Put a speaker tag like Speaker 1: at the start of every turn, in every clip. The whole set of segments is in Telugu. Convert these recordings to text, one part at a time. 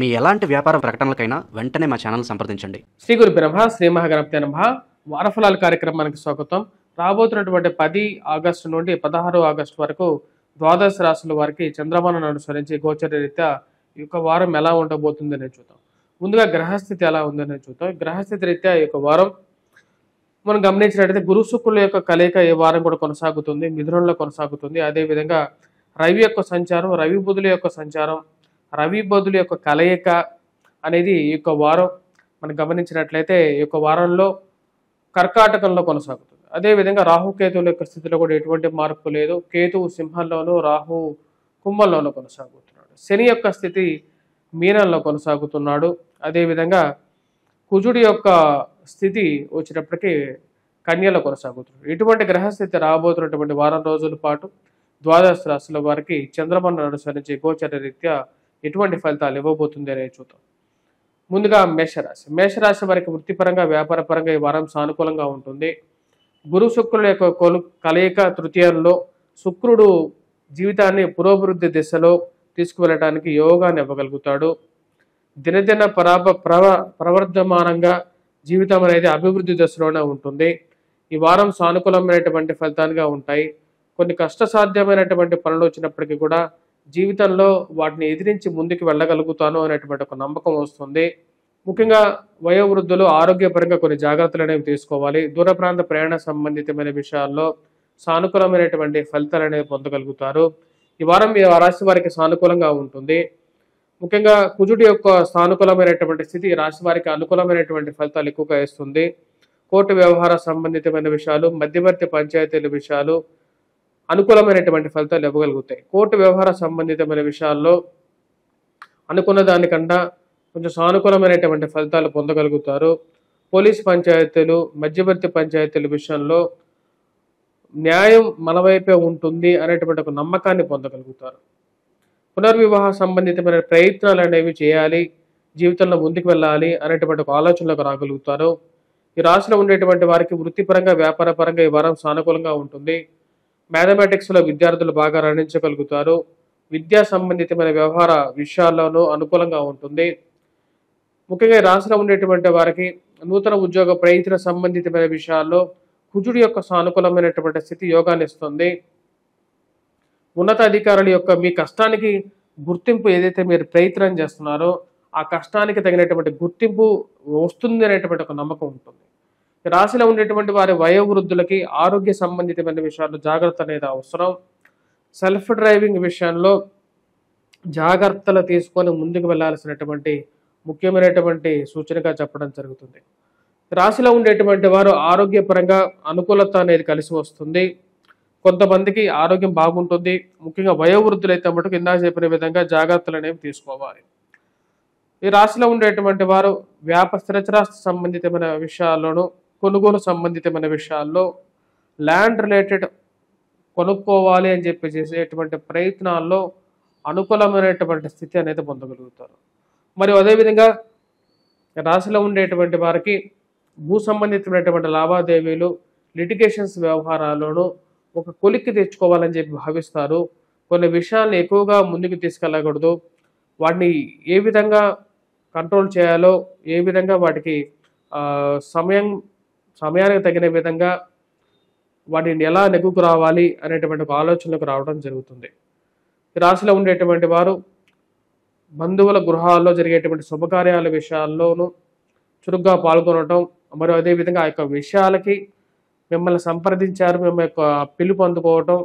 Speaker 1: మీ ఎలాంటి వ్యాపార ప్రకటనలకైనా వెంటనే మా ఛానల్ సంప్రదించండి.
Speaker 2: శ్రీ గురు బ్రహ్మ శ్రీ మహాగణపతి నమః. వారఫలాల కార్యక్రమానికి స్వాగతం. రాబోతున్నటువంటి 10 ఆగస్టు నుండి 16 ఆగస్టు వరకు ద్వాదశ రాశుల వారికి చంద్రమానాన్ని అనుసరించి గోచర రీత్యా ఈ యొక్క వారం ఎలా ఉండబోతుందని చూద్దాం. ముందుగా గ్రహస్థితి ఎలా ఉందని చూద్దాం. గ్రహస్థితి రీత్యా ఈ యొక్క వారం మనం గమనించినట్లయితే గురు శుక్రుల యొక్క కలయిక ఈ వారం కూడా కొనసాగుతుంది, మిథునంలో కొనసాగుతుంది. అదేవిధంగా రవి యొక్క సంచారం, రవి బుధుల యొక్క సంచారం, రవి బుధుల యొక్క కలయిక అనేది ఈ యొక్క వారం మనం గమనించినట్లయితే ఈ యొక్క వారంలో కర్కాటకంలో కొనసాగుతుంది. అదేవిధంగా రాహుకేతువుల యొక్క స్థితిలో కూడా ఎటువంటి మార్పు లేదు. కేతువు సింహంలోను, రాహు కుంభంలోనూ కొనసాగుతున్నాడు. శని యొక్క స్థితి మీనంలో కొనసాగుతున్నాడు. అదేవిధంగా కుజుడి యొక్క స్థితి వచ్చినప్పటికీ కన్యలో కొనసాగుతున్నాడు. ఇటువంటి గ్రహస్థితి రాబోతున్నటువంటి వారం రోజుల పాటు ద్వాదశ రాశుల వారికి చంద్రమానాన్ని అనుసరించి గోచర రీత్యా ఎటువంటి ఫలితాలు ఇవ్వబోతుంది అనేది చూద్దాం. ముందుగా మేషరాశి. మేషరాశి వారికి వృత్తిపరంగా, వ్యాపారపరంగా ఈ వారం సానుకూలంగా ఉంటుంది. గురు శుక్రుల యొక్క కలయిక తృతీయంలో, శుక్రుడు జీవితాన్ని పురోభివృద్ధి దిశలో తీసుకువెళ్ళడానికి యోగాన్ని ఇవ్వగలుగుతాడు. దినదిన ప్రవర్ధమానంగా జీవితం అనేది అభివృద్ధి దశలోనే ఉంటుంది. ఈ వారం సానుకూలమైనటువంటి ఫలితాలుగా ఉంటాయి. కొన్ని కష్టసాధ్యమైనటువంటి పనులు వచ్చినప్పటికీ కూడా జీవితంలో వాటిని ఎదిరించి ముందుకు వెళ్ళగలుగుతాను అనేటువంటి ఒక నమ్మకం వస్తుంది. ముఖ్యంగా వయోవృద్ధులు ఆరోగ్యపరంగా కొన్ని జాగ్రత్తలు అనేవి తీసుకోవాలి. దూర ప్రాంత ప్రయాణ సంబంధితమైన విషయాల్లో సానుకూలమైనటువంటి ఫలితాలు అనేవి పొందగలుగుతారు. ఈ వారం ఈ రాశి వారికి సానుకూలంగా ఉంటుంది. ముఖ్యంగా కుజుడి యొక్క సానుకూలమైనటువంటి స్థితి రాశి వారికి అనుకూలమైనటువంటి ఫలితాలు ఎక్కువగా ఇస్తుంది. కోర్టు వ్యవహార సంబంధితమైన విషయాలు, మధ్యవర్తి పంచాయతీల విషయాలు అనుకూలమైనటువంటి ఫలితాలు ఇవ్వగలుగుతాయి. కోర్టు వ్యవహార సంబంధితమైన విషయాల్లో అనుకున్న దానికన్నా కొంచెం సానుకూలమైనటువంటి ఫలితాలు పొందగలుగుతారు. పోలీస్ పంచాయతీలు, మధ్యవర్తి పంచాయతీల విషయంలో న్యాయం మన వైపే ఉంటుంది అనేటువంటి ఒక నమ్మకాన్ని పొందగలుగుతారు. పునర్వివాహ సంబంధితమైన ప్రయత్నాలు అనేవి చేయాలి, జీవితంలో ముందుకు వెళ్ళాలి అనేటువంటి ఒక ఆలోచనలకు రాగలుగుతారు. ఈ రాశిలో ఉండేటువంటి వారికి వృత్తిపరంగా, వ్యాపారపరంగా ఈ వారం సానుకూలంగా ఉంటుంది. మ్యాథమెటిక్స్లో విద్యార్థులు బాగా రాణించగలుగుతారు. విద్యా సంబంధితమైన వ్యవహార విషయాల్లోనూ అనుకూలంగా ఉంటుంది. ముఖ్యంగా ఈ రాశిలో ఉండేటువంటి వారికి నూతన ఉద్యోగ ప్రయత్న సంబంధితమైన విషయాల్లో కుజుడి యొక్క సానుకూలమైనటువంటి స్థితి యోగాన్ని ఇస్తుంది. ఉన్నతాధికారుల యొక్క మీ కష్టానికి గుర్తింపు ఏదైతే మీరు ప్రయత్నం చేస్తున్నారో ఆ కష్టానికి తగినటువంటి గుర్తింపు వస్తుంది అనేటువంటి ఒక నమ్మకం ఉంటుంది. రాశిలో ఉండేటువంటి వారి వయోవృద్ధులకి ఆరోగ్య సంబంధితమైన విషయాల్లో జాగ్రత్త అనేది అవసరం. సెల్ఫ్ డ్రైవింగ్ విషయంలో జాగ్రత్తలు తీసుకొని ముందుకు వెళ్ళాల్సినటువంటి ముఖ్యమైనటువంటి సూచనగా చెప్పడం జరుగుతుంది. రాశిలో ఉండేటువంటి వారు ఆరోగ్యపరంగా అనుకూలత అనేది కలిసి వస్తుంది. కొంతమందికి ఆరోగ్యం బాగుంటుంది. ముఖ్యంగా వయోవృద్ధులైతే మటుకు ఇందాక చెప్పిన విధంగా జాగ్రత్తలు అనేవి తీసుకోవాలి. ఈ రాశిలో ఉండేటువంటి వారు స్థిరచరాస్తి సంబంధితమైన విషయాల్లోనూ, కొనుగోలు సంబంధితమైన విషయాల్లో, ల్యాండ్ రిలేటెడ్ కొనుక్కోవాలి అని చెప్పి చేసేటువంటి ప్రయత్నాల్లో అనుకూలమైనటువంటి స్థితి అనేది పొందగలుగుతారు. మరియు అదేవిధంగా రాశిలో ఉండేటువంటి వారికి భూ సంబంధితమైనటువంటి లావాదేవీలు, లిటిగేషన్స్ వ్యవహారాల్లోనూ ఒక కొలిక్కి తెచ్చుకోవాలని చెప్పి భావిస్తారు. కొన్ని విషయాలను ఎక్కువగా ముందుకు తీసుకెళ్ళకూడదు. వాటిని ఏ విధంగా కంట్రోల్ చేయాలో, ఏ విధంగా వాటికి సమయానికి తగిన విధంగా వాటిని ఎలా నెగ్గుకు రావాలి అనేటువంటి ఒక ఆలోచనలకు రావడం జరుగుతుంది. ఈ రాశిలో ఉండేటువంటి వారు బంధువుల గృహాల్లో జరిగేటువంటి శుభకార్యాల విషయాల్లోనూ చురుగ్గా పాల్గొనడం, మరియు అదేవిధంగా ఆ యొక్క విషయాలకి మిమ్మల్ని సంప్రదించారు, మిమ్మల్ని యొక్క పిలుపు అందుకోవటం,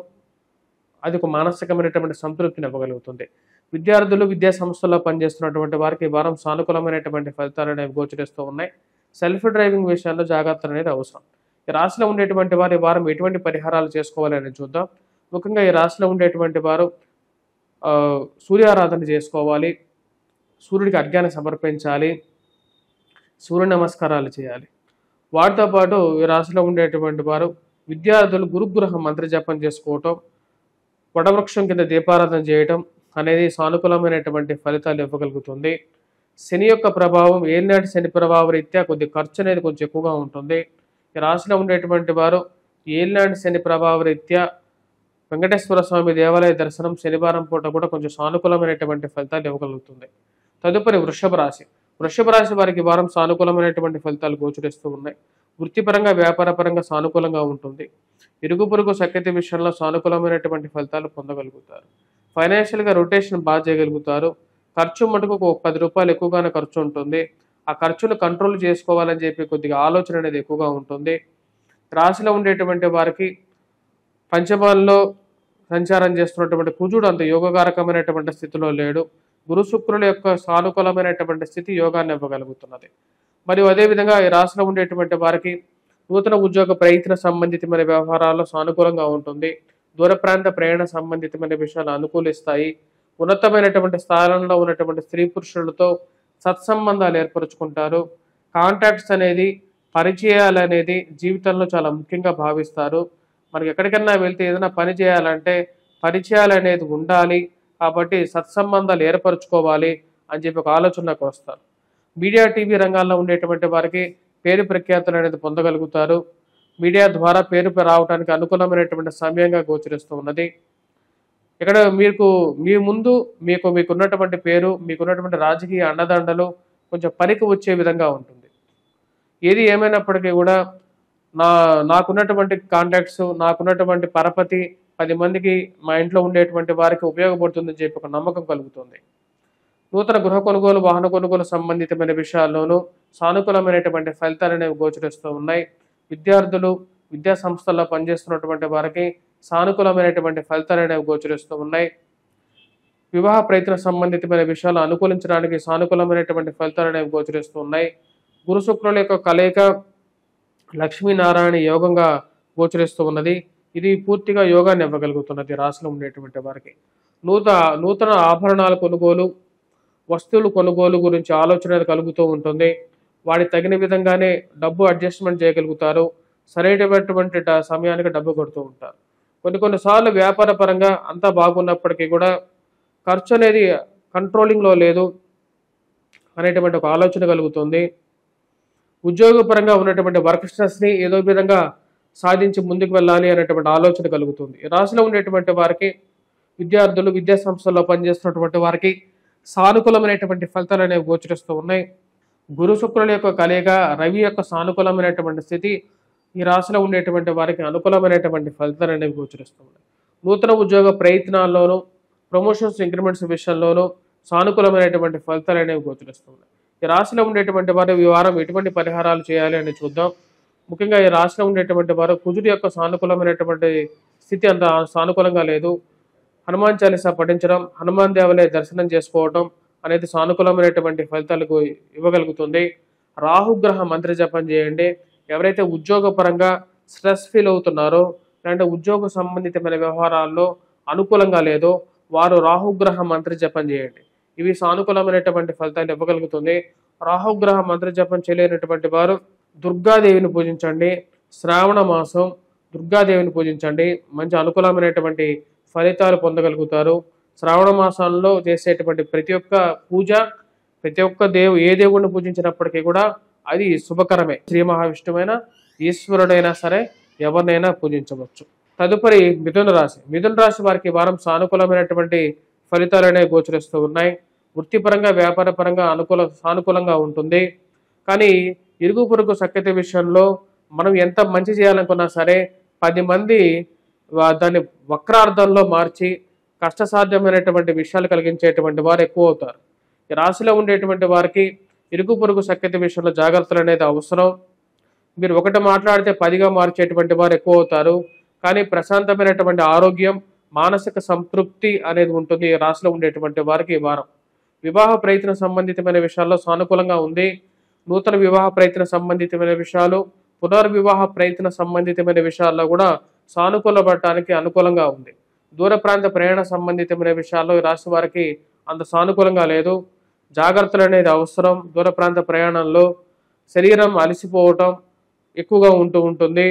Speaker 2: అది ఒక మానసికమైనటువంటి సంతృప్తిని ఇవ్వగలుగుతుంది. విద్యార్థులు, విద్యా సంస్థల్లో పనిచేస్తున్నటువంటి వారికి ఈ వారం సానుకూలమైనటువంటి ఫలితాలు అనేవి గోచరిస్తూ ఉన్నాయి. సెల్ఫ్ డ్రైవింగ్ విషయాల్లో జాగ్రత్తలు అనేది అవసరం. ఈ రాశిలో ఉండేటువంటి వారు ఈ వారం ఎటువంటి పరిహారాలు చేసుకోవాలి అని చూద్దాం. ముఖ్యంగా ఈ రాశిలో ఉండేటువంటి వారు సూర్యారాధన చేసుకోవాలి, సూర్యుడికి అర్ఘ్యాన్ని సమర్పించాలి, సూర్య నమస్కారాలు చేయాలి. వాటితో పాటు ఈ రాశిలో ఉండేటువంటి వారు విద్యార్థులు గురుగ్రహ మంత్ర జపం చేసుకోవటం, వటవృక్షం కింద దీపారాధన చేయటం అనేది సానుకూలమైనటువంటి ఫలితాలు ఇవ్వగలుగుతుంది. శని యొక్క ప్రభావం, ఏలినాటి శని ప్రభావ రీత్యా కొద్ది ఖర్చు అనేది కొంచెం ఎక్కువగా ఉంటుంది. ఈ రాశిలో ఉండేటువంటి వారు ఏలినాటి శని ప్రభావ రీత్యా వెంకటేశ్వర స్వామి దేవాలయ దర్శనం శనివారం పూట కూడా కొంచెం సానుకూలమైనటువంటి ఫలితాలు ఇవ్వగలుగుతుంది. తదుపరి వృషభ రాశి. వృషభ రాశి వారికి వారం సానుకూలమైనటువంటి ఫలితాలు గోచరిస్తూ ఉన్నాయి. వృత్తిపరంగా వ్యాపారపరంగా సానుకూలంగా ఉంటుంది. ఇరుగు పొరుగు సఖ్యత విషయంలో సానుకూలమైనటువంటి ఫలితాలు పొందగలుగుతారు. ఫైనాన్షియల్గా రొటేషన్ బాగా చేయగలుగుతారు. ఖర్చు మటుకు ఒక 10 రూపాయలు ఎక్కువగానే ఖర్చు ఉంటుంది. ఆ ఖర్చును కంట్రోల్ చేసుకోవాలని చెప్పి కొద్దిగా ఆలోచన అనేది ఎక్కువగా ఉంటుంది. రాశిలో ఉండేటువంటి వారికి పంచమాల్లో సంచారం చేస్తున్నటువంటి కుజుడు అంత యోగకారకమైనటువంటి స్థితిలో లేడు. గురు శుక్రుల యొక్క సానుకూలమైనటువంటి స్థితి యోగాన్ని ఇవ్వగలుగుతున్నది. మరియు అదేవిధంగా ఈ రాశిలో ఉండేటువంటి వారికి నూతన ఉద్యోగ ప్రయత్న సంబంధితమైన వ్యవహారాల్లో సానుకూలంగా ఉంటుంది. దూర ప్రాంత ప్రయాణ సంబంధితమైన విషయాలు అనుకూలిస్తాయి. ఉన్నతమైనటువంటి స్థానంలో ఉన్నటువంటి స్త్రీ పురుషులతో సత్సంబంధాలు ఏర్పరచుకుంటారు. కాంటాక్ట్స్ అనేది, పరిచయాలు అనేది జీవితంలో చాలా ముఖ్యంగా భావిస్తారు. మనకి ఎక్కడికన్నా వెళ్తే ఏదైనా పని చేయాలంటే పరిచయాలు అనేది ఉండాలి. కాబట్టి సత్సంబంధాలు ఏర్పరచుకోవాలి అని చెప్పి ఒక ఆలోచనకు వస్తారు. మీడియా టీవీ రంగాల్లో ఉండేటువంటి వారికి పేరు ప్రఖ్యాతులు అనేది పొందగలుగుతారు. మీడియా ద్వారా పేరు రావడానికి అనుకూలమైనటువంటి సమయంగా గోచరిస్తూ ఉన్నది. ఇక్కడ మీ ముందు మీకున్నటువంటి పేరు, మీకున్నటువంటి రాజకీయ అండదండలు కొంచెం పనికి వచ్చే విధంగా ఉంటుంది. ఏది ఏమైనప్పటికీ కూడా నాకున్నటువంటి కాంటాక్ట్స్, నాకున్నటువంటి పరపతి 10 మందికి మా ఇంట్లో ఉండేటువంటి వారికి ఉపయోగపడుతుందని చెప్పి ఒక నమ్మకం కలుగుతుంది. నూతన గృహ కొనుగోలు, వాహన కొనుగోలు సంబంధితమైన విషయాల్లోనూ సానుకూలమైనటువంటి ఫలితాలు అనేవి గోచరిస్తూ ఉన్నాయి. విద్యార్థులు, విద్యా సంస్థల్లో పనిచేస్తున్నటువంటి వారికి సానుకూలమైనటువంటి ఫలితాలు అనేవి గోచరిస్తూ ఉన్నాయి. వివాహ ప్రయత్న సంబంధితమైన విషయాలు అనుకూలించడానికి సానుకూలమైనటువంటి ఫలితాలు అనేవి గోచరిస్తూ ఉన్నాయి. గురు శుక్రుల యొక్క కలయిక లక్ష్మీనారాయణ యోగంగా గోచరిస్తూ ఉన్నది. ఇది పూర్తిగా యోగాన్ని ఇవ్వగలుగుతున్నది రాశిలో ఉండేటువంటి వారికి. నూతన ఆభరణాల కొనుగోలు, వస్తువులు కొనుగోలు గురించి ఆలోచన కలుగుతూ ఉంటుంది. వాడికి తగిన విధంగానే డబ్బు అడ్జస్ట్మెంట్ చేయగలుగుతారు. సరైనటువంటి సమయానికి డబ్బు కొడుతూ ఉంటారు. కొన్నిసార్లు వ్యాపార పరంగా అంతా బాగున్నప్పటికీ కూడా ఖర్చు అనేది కంట్రోలింగ్లో లేదు అనేటువంటి ఒక ఆలోచన కలుగుతుంది. ఉద్యోగపరంగా ఉన్నటువంటి వర్క్ స్ట్రెస్ని ఏదో విధంగా సాధించి ముందుకు వెళ్ళాలి అనేటువంటి ఆలోచన కలుగుతుంది. రాశిలో ఉండేటువంటి వారికి, విద్యార్థులు, విద్యా సంస్థల్లో పనిచేస్తున్నటువంటి వారికి సానుకూలమైనటువంటి ఫలితాలు అనేవి గోచరిస్తూ ఉన్నాయి. గురు శుక్రుల యొక్క కలయిక, రవి యొక్క సానుకూలమైనటువంటి స్థితి ఈ రాశిలో ఉండేటువంటి వారికి అనుకూలమైనటువంటి ఫలితాలు అనేవి గోచరిస్తూ ఉన్నాయి. నూతన ఉద్యోగ ప్రయత్నాల్లోనూ, ప్రమోషన్స్, ఇంక్రిమెంట్స్ విషయంలోనూ సానుకూలమైనటువంటి ఫలితాలు అనేవి గోచరిస్తూ ఉన్నాయి. ఈ రాశిలో ఉండేటువంటి వారు ఈ వారం ఎటువంటి పరిహారాలు చేయాలి అని చూద్దాం. ముఖ్యంగా ఈ రాశిలో ఉండేటువంటి వారు కుజుడి యొక్క సానుకూలమైనటువంటి స్థితి అంత సానుకూలంగా లేదు. హనుమాన్ చాలీసా పఠించడం, హనుమాన్ దేవాలయ దర్శనం చేసుకోవటం అనేది సానుకూలమైనటువంటి ఫలితాలకు ఇవ్వగలుగుతుంది. రాహుగ్రహ మంత్ర జపం చేయండి. ఎవరైతే ఉద్యోగపరంగా స్ట్రెస్ ఫీల్ అవుతున్నారో, లేదంటే ఉద్యోగ సంబంధితమైన వ్యవహారాల్లో అనుకూలంగా లేదో వారు రాహుగ్రహ మంత్ర జపం చేయండి. ఇవి సానుకూలమైనటువంటి ఫలితాలు ఇవ్వగలుగుతుంది. రాహుగ్రహ మంత్ర జపం చేయలేనటువంటి వారు దుర్గాదేవిని పూజించండి. శ్రావణ మాసం దుర్గాదేవిని పూజించండి. మంచి అనుకూలమైనటువంటి ఫలితాలు పొందగలుగుతారు. శ్రావణ మాసంలో చేసేటువంటి ప్రతి ఒక్క పూజ, ప్రతి ఒక్క ఏ దేవుడిని పూజించినప్పటికీ కూడా అది శుభకరమే. శ్రీ మహావిష్ణువైనా, ఈశ్వరుడైనా సరే ఎవరినైనా పూజించవచ్చు. తదుపరి మిథున రాశి. మిథున రాశి వారికి వారం సానుకూలమైనటువంటి ఫలితాలు అనేవి గోచరిస్తూ ఉన్నాయి. వృత్తిపరంగా, వ్యాపార పరంగా సానుకూలంగా ఉంటుంది. కానీ ఇరుగు పొరుగు సఖ్యత విషయంలో మనం ఎంత మంచి చేయాలనుకున్నా సరే 10 మంది దాన్ని వక్రార్థంలో మార్చి కష్టసాధ్యమైనటువంటి విషయాలు కలిగించేటువంటి వారు ఎక్కువ అవుతారు. ఈ రాశిలో ఉండేటువంటి వారికి ఇరుగు పొరుగు సఖ్యత విషయంలో జాగ్రత్తలు అనేది అవసరం. మీరు ఒకటి మాట్లాడితే 10గా మార్చేటువంటి వారు ఎక్కువ అవుతారు. కానీ ప్రశాంతమైనటువంటి ఆరోగ్యం, మానసిక సంతృప్తి అనేది ఉంటుంది ఈ రాశిలో ఉండేటువంటి వారికి ఈ వారం. వివాహ ప్రయత్న సంబంధితమైన విషయాల్లో సానుకూలంగా ఉంది. నూతన వివాహ ప్రయత్న సంబంధితమైన విషయాలు, పునర్వివాహ ప్రయత్న సంబంధితమైన విషయాల్లో కూడా సానుకూలపడటానికి అనుకూలంగా ఉంది. దూర ప్రాంత ప్రయాణ సంబంధితమైన విషయాల్లో ఈ రాశి వారికి అంత సానుకూలంగా లేదు. జాగ్రత్తలు అనేది అవసరం. దూర ప్రాంత ప్రయాణంలో శరీరం అలసిపోవటం ఎక్కువగా ఉంటుంది.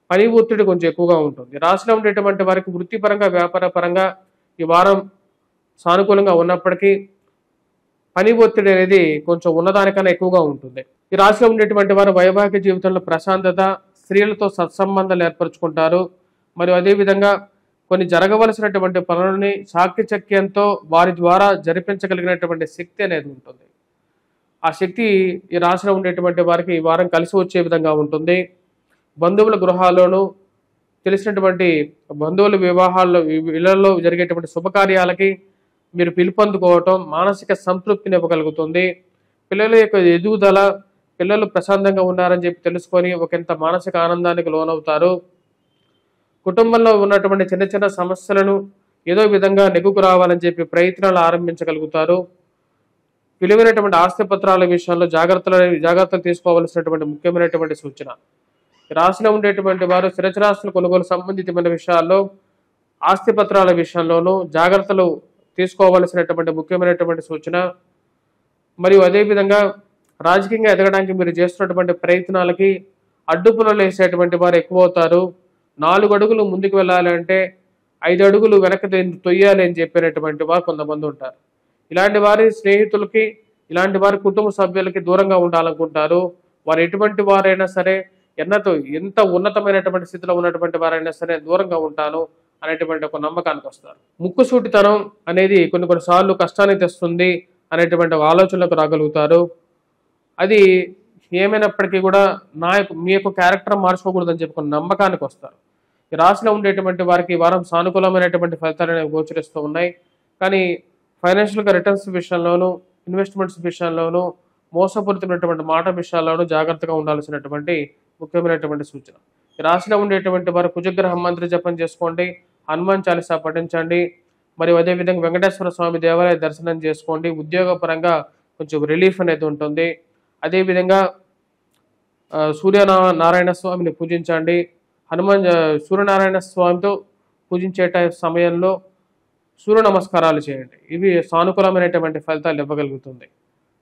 Speaker 2: పని ఒత్తిడి కొంచెం ఎక్కువగా ఉంటుంది. రాశిలో ఉండేటువంటి వారికి వృత్తిపరంగా, వ్యాపార పరంగా ఈ వారం సానుకూలంగా ఉన్నప్పటికీ పని ఒత్తిడి అనేది కొంచెం ఉన్నదానికన్నా ఎక్కువగా ఉంటుంది. ఈ రాశిలో ఉండేటువంటి వారు వైవాహిక జీవితంలో ప్రశాంతత, స్త్రీలతో సత్సంబంధాలు ఏర్పరచుకుంటారు. మరియు అదేవిధంగా కొన్ని జరగవలసినటువంటి పనులని చాకచక్యంతో వారి ద్వారా జరిపించగలిగినటువంటి శక్తి అనేది ఉంటుంది. ఆ శక్తి ఈ రాశిలో ఉండేటువంటి వారికి ఈ వారం కలిసి వచ్చే విధంగా ఉంటుంది. బంధువుల గృహాల్లోనూ తెలిసినటువంటి బంధువుల వివాహాల్లో ఇళ్లలో జరిగేటువంటి శుభకార్యాలకి మీరు పిలుపొందుకోవటం మానసిక సంతృప్తిని ఇవ్వగలుగుతుంది. పిల్లల యొక్క ఎదుగుదల, పిల్లలు ప్రశాంతంగా ఉన్నారని చెప్పి తెలుసుకొని ఒకంత మానసిక ఆనందానికి లోనవుతారు. కుటుంబంలో ఉన్నటువంటి చిన్న చిన్న సమస్యలను ఏదో విధంగా నెగ్గుకు రావాలని చెప్పి ప్రయత్నాలు ఆరంభించగలుగుతారు. విలువైనటువంటి ఆస్తి పత్రాల విషయంలో జాగ్రత్తలు తీసుకోవాల్సినటువంటి ముఖ్యమైనటువంటి సూచన. రాశిలో ఉండేటువంటి వారు స్థిరచరాస్తుల కొనుగోలు సంబంధితమైన విషయాల్లో ఆస్తి పత్రాల విషయంలోనూ జాగ్రత్తలు తీసుకోవాల్సినటువంటి ముఖ్యమైనటువంటి సూచన. మరియు అదేవిధంగా రాజకీయంగా ఎదగడానికి మీరు చేస్తున్నటువంటి ప్రయత్నాలకి అడ్డుపుల్లలు వేసేటువంటి వారు ఎక్కువ అవుతారు. 4 అడుగులు ముందుకు వెళ్ళాలి అంటే 5 అడుగులు వెనక్కి తొయ్యాలి అని చెప్పినటువంటి వారు కొంతమంది ఉంటారు. ఇలాంటి వారి స్నేహితులకి, ఇలాంటి వారి కుటుంబ సభ్యులకి దూరంగా ఉండాలనుకుంటారు. వారు ఎటువంటి వారైనా సరే, ఎంత ఉన్నతమైనటువంటి స్థితిలో ఉన్నటువంటి వారైనా సరే దూరంగా ఉంటాను అనేటువంటి ఒక నమ్మకానికి వస్తారు. ముక్కుసూటితనం అనేది కొన్నిసార్లు కష్టాన్ని తెస్తుంది అనేటువంటి ఒక ఆలోచనలకు రాగలుగుతారు. అది ఏమైనప్పటికీ కూడా మీ యొక్క క్యారెక్టర్ మార్చుకోకూడదని చెప్పి కొన్ని నమ్మకానికి వస్తారు. ఈ రాశిలో ఉండేటువంటి వారికి ఈ వారం సానుకూలమైనటువంటి ఫలితాలు అనేవి గోచరిస్తూ ఉన్నాయి. కానీ ఫైనాన్షియల్గా రిటర్న్స్ విషయంలోనూ, ఇన్వెస్ట్మెంట్స్ విషయంలోనూ, మోసపూరితమైనటువంటి మాట విషయాల్లోనూ జాగ్రత్తగా ఉండాల్సినటువంటి ముఖ్యమైనటువంటి సూచన. ఈ రాశిలో ఉండేటువంటి వారు కుజగ్రహ మంత్ర జపం చేసుకోండి, హనుమాన్ చాలీసా పఠించండి, మరియు అదేవిధంగా వెంకటేశ్వర స్వామి దేవాలయ దర్శనం చేసుకోండి. ఉద్యోగపరంగా కొంచెం రిలీఫ్ అనేది ఉంటుంది. అదేవిధంగా సూర్యనారాయణ స్వామిని పూజించండి. సూర్యనారాయణ స్వామితో పూజించే సమయంలో సూర్య నమస్కారాలు చేయండి. ఇవి సానుకూలమైనటువంటి ఫలితాలు ఇవ్వగలుగుతుంది.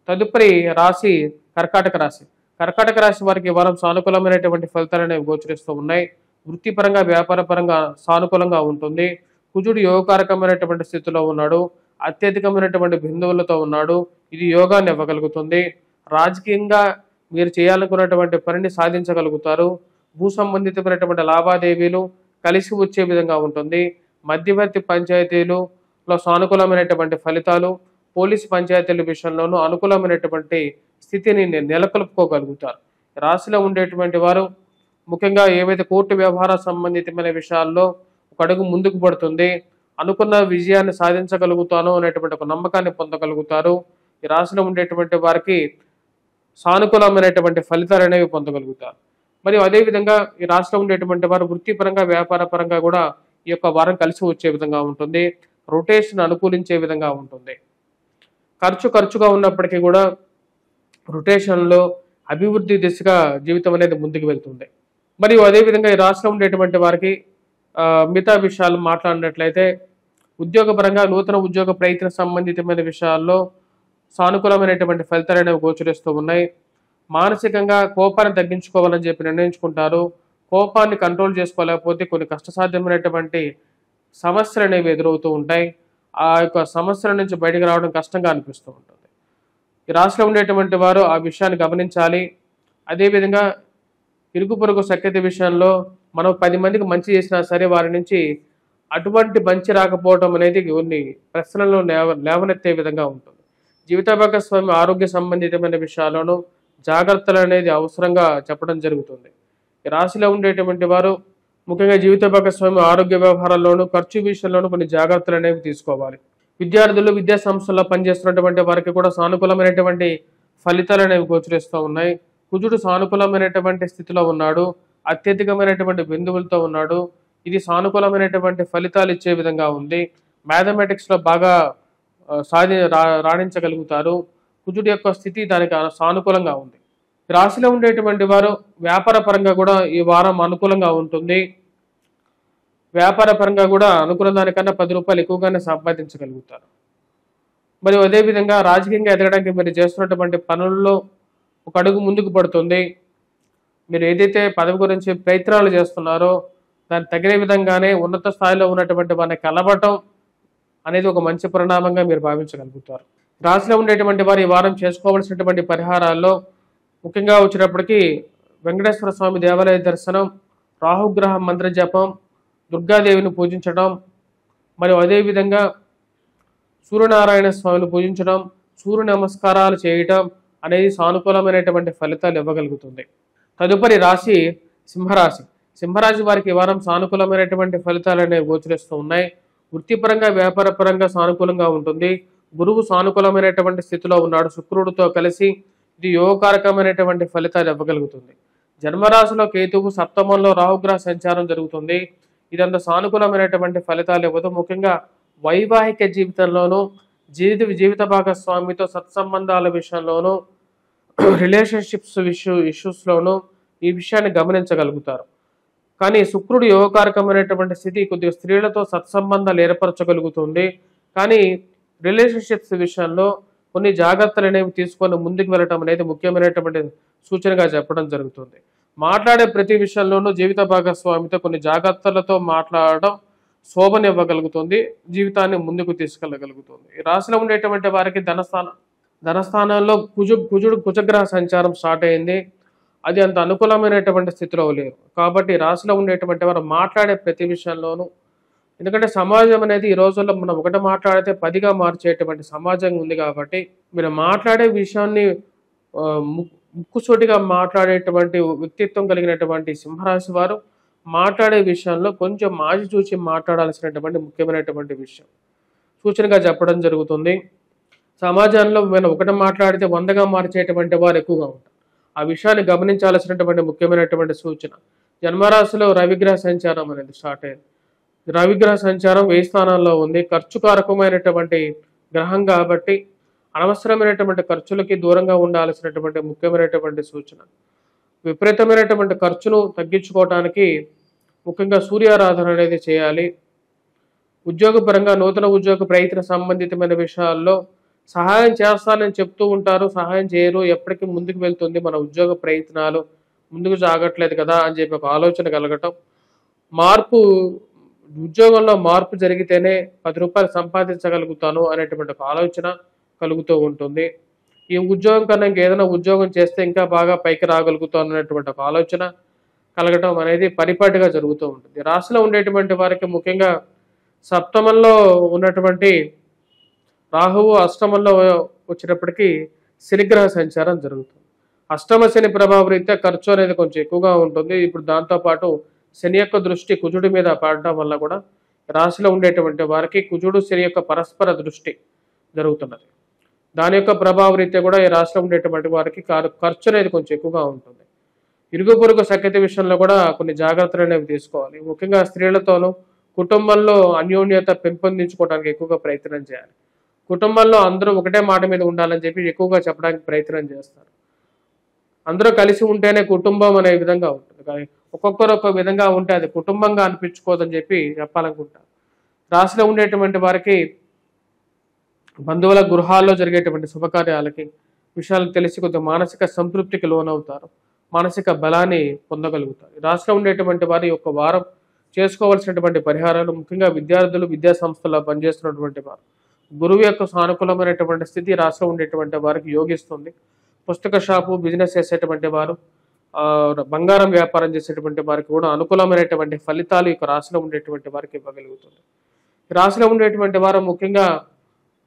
Speaker 2: తదుపరి రాశి కర్కాటక రాశి. కర్కాటక రాశి వారికి వారం సానుకూలమైనటువంటి ఫలితాలు అనేవి గోచరిస్తూ ఉన్నాయి. వృత్తిపరంగా, వ్యాపారపరంగా సానుకూలంగా ఉంటుంది. కుజుడు యోగకారకమైనటువంటి స్థితిలో ఉన్నాడు. అత్యధికమైనటువంటి బిందువులతో ఉన్నాడు. ఇది యోగాన్ని ఇవ్వగలుగుతుంది. రాజకీయంగా మీరు చేయాలనుకున్నటువంటి పనిని సాధించగలుగుతారు. భూ సంబంధితమైనటువంటి లావాదేవీలు కలిసి వచ్చే విధంగా ఉంటుంది. మధ్యవర్తి పంచాయతీలలో సానుకూలమైనటువంటి ఫలితాలు, పోలీసు పంచాయతీల విషయంలోనూ అనుకూలమైనటువంటి స్థితిని నెలకొల్పుకోగలుగుతారు. రాశిలో ఉండేటువంటి వారు ముఖ్యంగా ఏవైతే కోర్టు వ్యవహార సంబంధితమైన విషయాల్లో ఒక అడుగు ముందుకు పడుతుంది. అనుకున్న విజయాన్ని సాధించగలుగుతాను అనేటువంటి ఒక నమ్మకాన్ని పొందగలుగుతారు. ఈ రాశిలో ఉండేటువంటి వారికి సానుకూలమైనటువంటి ఫలితాలు అనేవి పొందగలుగుతారు. మరియు అదేవిధంగా ఈ రాశిలో ఉండేటువంటి వారు వృత్తిపరంగా, వ్యాపార పరంగా కూడా ఈ యొక్క వారం కలిసి వచ్చే విధంగా ఉంటుంది. రొటేషన్ అనుకూలించే విధంగా ఉంటుంది. ఖర్చుగా ఉన్నప్పటికీ కూడా రొటేషన్లో అభివృద్ధి దిశగా జీవితం అనేది ముందుకు వెళ్తుంది. మరియు అదేవిధంగా ఈ రాశిలో ఉండేటువంటి వారికి మిగతా విషయాలు మాట్లాడినట్లయితే ఉద్యోగపరంగా నూతన ఉద్యోగ ప్రయత్న సంబంధితమైన విషయాల్లో సానుకూలమైనటువంటి ఫలితాలు అనేవి గోచరిస్తూ ఉన్నాయి. మానసికంగా కోపాన్ని తగ్గించుకోవాలని చెప్పి నిర్ణయించుకుంటారు. కోపాన్ని కంట్రోల్ చేసుకోలేకపోతే కొన్ని కష్టసాధ్యమైనటువంటి సమస్యలు అనేవి ఎదురవుతూ ఉంటాయి. ఆ యొక్క సమస్యల నుంచి బయటకు రావడం కష్టంగా అనిపిస్తూ ఉంటుంది. ఈ రాశిలో ఉండేటువంటి వారు ఆ విషయాన్ని గమనించాలి. అదేవిధంగా ఇరుగు పొరుగు సఖ్యత విషయంలో మనం 10 మందికి మంచి చేసినా సరే వారి నుంచి అటువంటి మంచి రాకపోవడం అనేది కొన్ని ప్రశ్నలను లేవనెత్తే విధంగా ఉంటుంది. జీవిత భాగస్వామి ఆరోగ్య సంబంధితమైన విషయాలను జాగ్రత్తలు అనేది అవసరంగా చెప్పడం జరుగుతుంది. ఈ రాశిలో ఉండేటువంటి వారు ముఖ్యంగా జీవిత భాగస్వామి ఆరోగ్య వ్యవహారాల్లోనూ, ఖర్చు విషయంలోనూ కొన్ని జాగ్రత్తలు అనేవి తీసుకోవాలి. విద్యార్థులు, విద్యా సంస్థల్లో పనిచేస్తున్నటువంటి వారికి కూడా సానుకూలమైనటువంటి ఫలితాలు అనేవి గోచరిస్తూ ఉన్నాయి. కుజుడు సానుకూలమైనటువంటి స్థితిలో ఉన్నాడు. అత్యధికమైనటువంటి బిందువులతో ఉన్నాడు. ఇది సానుకూలమైనటువంటి ఫలితాలు ఇచ్చే విధంగా ఉంది. మ్యాథమెటిక్స్లో బాగా రాణించగలుగుతారు. కుజుడి యొక్క స్థితి దానికి సానుకూలంగా ఉంది. రాశిలో ఉండేటువంటి వారు వ్యాపార పరంగా కూడా ఈ వారం అనుకూలంగా ఉంటుంది. వ్యాపార పరంగా కూడా అనుకున్న దానికన్నా 10 రూపాయలు ఎక్కువగానే సంపాదించగలుగుతారు. మరియు అదేవిధంగా రాజకీయంగా ఎదగడానికి మీరు చేస్తున్నటువంటి పనుల్లో ఒక అడుగు ముందుకు పడుతుంది. మీరు ఏదైతే పదవి గురించి ప్రయత్నాలు చేస్తున్నారో దానికి తగిన విధంగానే ఉన్నత స్థాయిలో ఉన్నటువంటి వారిని కలవటం అనేది ఒక మంచి పరిణామంగా మీరు భావించగలుగుతారు. రాశిలో ఉండేటువంటి వారు ఈ వారం చేసుకోవాల్సినటువంటి పరిహారాల్లో ముఖ్యంగా వచ్చినప్పటికీ వెంకటేశ్వర స్వామి దేవాలయ దర్శనం, రాహుగ్రహ మంత్ర జపం, దుర్గాదేవిని పూజించడం, మరియు అదేవిధంగా సూర్యనారాయణ స్వామిని పూజించడం, సూర్య నమస్కారాలు చేయటం అనేది సానుకూలమైనటువంటి ఫలితాలు ఇవ్వగలుగుతుంది. తదుపరి రాశి సింహరాశి. సింహరాశి వారికి ఈ వారం సానుకూలమైనటువంటి ఫలితాలు అనేవి గోచరిస్తూ ఉన్నాయి. వృత్తిపరంగా వ్యాపారపరంగా సానుకూలంగా ఉంటుంది. గురువు సానుకూలమైనటువంటి స్థితిలో ఉన్నాడు. శుక్రుడితో కలిసి ఇది యోగకారకమైనటువంటి ఫలితాలు ఇవ్వగలుగుతుంది. జన్మరాశిలో కేతువు, సప్తమంలో రాహుగ్రహ సంచారం జరుగుతుంది. ఇదంతా సానుకూలమైనటువంటి ఫలితాలు ఇవ్వదు. ముఖ్యంగా వైవాహిక జీవితంలోనూ, జీవిత భాగస్వామితో సత్సంబంధాల విషయంలోనూ, రిలేషన్షిప్స్ ఇష్యూస్లోనూ ఈ విషయాన్ని గమనించగలుగుతారు. కానీ శుక్రుడు యోగకారకమైనటువంటి స్థితి కొద్దిగా స్త్రీలతో సత్సంబంధాలు ఏర్పరచగలుగుతుంది. కానీ రిలేషన్షిప్స్ విషయంలో కొన్ని జాగ్రత్తలు అనేవి తీసుకొని ముందుకు వెళ్ళటం అనేది ముఖ్యమైనటువంటి సూచనగా చెప్పడం జరుగుతుంది. మాట్లాడే ప్రతి విషయంలోనూ జీవిత భాగస్వామితో కొన్ని జాగ్రత్తలతో మాట్లాడడం శోభనివ్వగలుగుతుంది, జీవితాన్ని ముందుకు తీసుకెళ్ళగలుగుతుంది. ఈ రాశిలో ఉండేటువంటి వారికి ధనస్థానంలో కుజగ్రహ సంచారం స్టార్ట్ అయింది. అది అంత అనుకూలమైనటువంటి స్థితిలో లేరు. కాబట్టి రాశిలో ఉండేటువంటి వారు మాట్లాడే ప్రతి విషయంలోనూ, ఎందుకంటే సమాజం అనేది ఈ రోజుల్లో మనం ఒకటి మాట్లాడితే 10గా మార్చేటువంటి సమాజం ఉంది. కాబట్టి మీరు మాట్లాడే విషయాన్ని ముక్కుసూటిగా మాట్లాడేటువంటి వ్యక్తిత్వం కలిగినటువంటి సింహరాశి వారు మాట్లాడే విషయంలో కొంచెం మాజీ చూసి మాట్లాడాల్సినటువంటి ముఖ్యమైనటువంటి విషయం సూచనగా చెప్పడం జరుగుతుంది. సమాజంలో మనం ఒకటి మాట్లాడితే 100గా మార్చేటువంటి వారు ఎక్కువగా ఉంటారు. ఆ విషయాన్ని గమనించాల్సినటువంటి ముఖ్యమైనటువంటి సూచన. జన్మరాశిలో రవిగ్రహ సంచారం అనేది స్టార్ట్ అయింది. రవిగ్రహ సంచారం 1000 స్థానాల్లో ఉంది. ఖర్చుకారకమైనటువంటి గ్రహం కాబట్టి అనవసరమైనటువంటి ఖర్చులకి దూరంగా ఉండాల్సినటువంటి ముఖ్యమైనటువంటి సూచన. విపరీతమైనటువంటి ఖర్చును తగ్గించుకోవడానికి ముఖ్యంగా సూర్యారాధన అనేది చేయాలి. ఉద్యోగపరంగా నూతన ఉద్యోగ ప్రయత్న సంబంధితమైన విషయాల్లో సహాయం చేస్తానని చెప్తూ ఉంటారు, సహాయం చేయరు. ఎప్పటికీ ముందుకు వెళ్తుంది మన ఉద్యోగ ప్రయత్నాలు, ముందుకు సాగట్లేదు కదా అని చెప్పి ఒక ఆలోచన కలగటం. ఉద్యోగంలో మార్పు జరిగితేనే 10 రూపాయలు సంపాదించగలుగుతాను అనేటువంటి ఒక ఆలోచన కలుగుతూ ఉంటుంది. ఈ ఉద్యోగం కన్నా ఇంకేదైనా ఉద్యోగం చేస్తే ఇంకా బాగా పైకి రాగలుగుతాను అనేటువంటి ఒక ఆలోచన కలగటం అనేది పరిపాటిగా జరుగుతూ ఉంటుంది. రాశిలో ఉండేటువంటి వారికి ముఖ్యంగా సప్తమంలో ఉన్నటువంటి రాహువు, అష్టమంలో వచ్చినప్పటికీ శనిగ్రహ సంచారం జరుగుతుంది. అష్టమ శని ప్రభావ రీత్యా ఖర్చు అనేది కొంచెం ఎక్కువగా ఉంటుంది. ఇప్పుడు దాంతోపాటు శని యొక్క దృష్టి కుజుడి మీద పడటం వల్ల కూడా రాశిలో ఉండేటువంటి వారికి కుజుడు శని యొక్క పరస్పర దృష్టి జరుగుతున్నది. దాని యొక్క ప్రభావ రీత్యా కూడా ఈ రాశిలో ఉండేటువంటి వారికి ఖర్చు అనేది కొంచెం ఎక్కువగా ఉంటుంది. ఇరుగు పొరుగు సఖ్యత విషయంలో కూడా కొన్ని జాగ్రత్తలు అనేవి తీసుకోవాలి. ముఖ్యంగా స్త్రీలతోనూ కుటుంబంలో అన్యోన్యత పెంపొందించుకోవడానికి ఎక్కువగా ప్రయత్నం చేయాలి. కుటుంబంలో అందరూ ఒకటే మాట మీద ఉండాలని చెప్పి ఎక్కువగా చెప్పడానికి ప్రయత్నం చేస్తారు. అందరూ కలిసి ఉంటేనే కుటుంబం అనే విధంగా ఉంటుంది. కానీ ఒక్కొక్కరు ఒక్కొక్క విధంగా ఉంటే అది కుటుంబంగా అనిపించుకోదని చెప్పి చెప్పాలనుకుంటారు. రాశిలో ఉండేటువంటి వారికి బంధువుల గృహాల్లో జరిగేటువంటి శుభకార్యాలకి విషయాలు తెలిసి కొద్దిగా మానసిక సంతృప్తికి లోనవుతారు, మానసిక బలాన్ని పొందగలుగుతారు. రాశిలో ఉండేటువంటి వారి యొక్క వారం చేసుకోవాల్సినటువంటి పరిహారాలు, ముఖ్యంగా విద్యార్థులు, విద్యా సంస్థల్లో పనిచేస్తున్నటువంటి వారు, గురువు యొక్క సానుకూలమైనటువంటి స్థితి రాశిలో ఉండేటువంటి వారికి యోగిస్తుంది. పుస్తక షాపు, బిజినెస్ చేసేటువంటి వారు, బంగారం వ్యాపారం చేసేటువంటి వారికి కూడా అనుకూలమైనటువంటి ఫలితాలు ఈ రాశిలో ఉండేటువంటి వారికి ఇవ్వగలుగుతుంది. రాశిలో ఉండేటువంటి వారు ముఖ్యంగా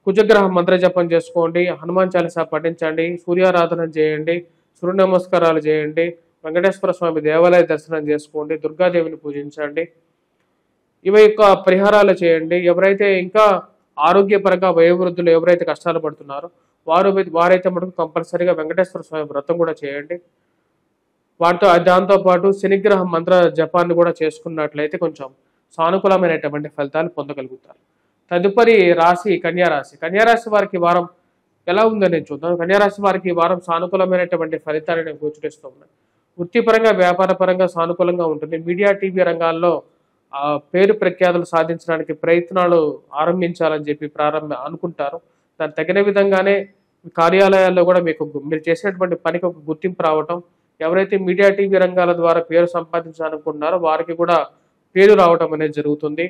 Speaker 2: కుజగ్రహ మంత్ర జపం చేసుకోండి, హనుమాన్ చాలీసా పఠించండి, సూర్యారాధన చేయండి, సూర్య నమస్కారాలు చేయండి, వెంకటేశ్వర స్వామి దేవాలయ దర్శనం చేసుకోండి, దుర్గాదేవిని పూజించండి. ఇవి యొక్క పరిహారాలు చేయండి. ఎవరైతే ఇంకా ఆరోగ్యపరంగా వయోవృద్ధులు ఎవరైతే కష్టాలు పడుతున్నారో వారైతే మటుకు కంపల్సరీగా వెంకటేశ్వర స్వామి వ్రతం కూడా చేయండి. దాంతోపాటు శనిగ్రహ మంత్ర జపాన్ని కూడా చేసుకున్నట్లయితే కొంచెం సానుకూలమైనటువంటి ఫలితాలు పొందగలుగుతారు. తదుపరి రాశి కన్యారాశి. కన్యారాశి వారికి వారం ఎలా ఉందని చూద్దాం. కన్యారాశి వారికి వారం సానుకూలమైనటువంటి ఫలితాలను గోచరిస్తూ ఉన్నాయి. వృత్తిపరంగా, వ్యాపారపరంగా సానుకూలంగా ఉంటుంది. మీడియా, టీవీ రంగాల్లో పేరు ప్రఖ్యాతులు సాధించడానికి ప్రయత్నాలు ఆరంభించాలని చెప్పి అనుకుంటారు. దానికి తగిన విధంగానే కార్యాలయాల్లో కూడా మీరు చేసినటువంటి పనికి ఒక గుర్తింపు రావటం, ఎవరైతే మీడియా, టీవీ రంగాల ద్వారా పేరు సంపాదించాలనుకుంటున్నారో వారికి కూడా పేరు రావటం అనేది జరుగుతుంది.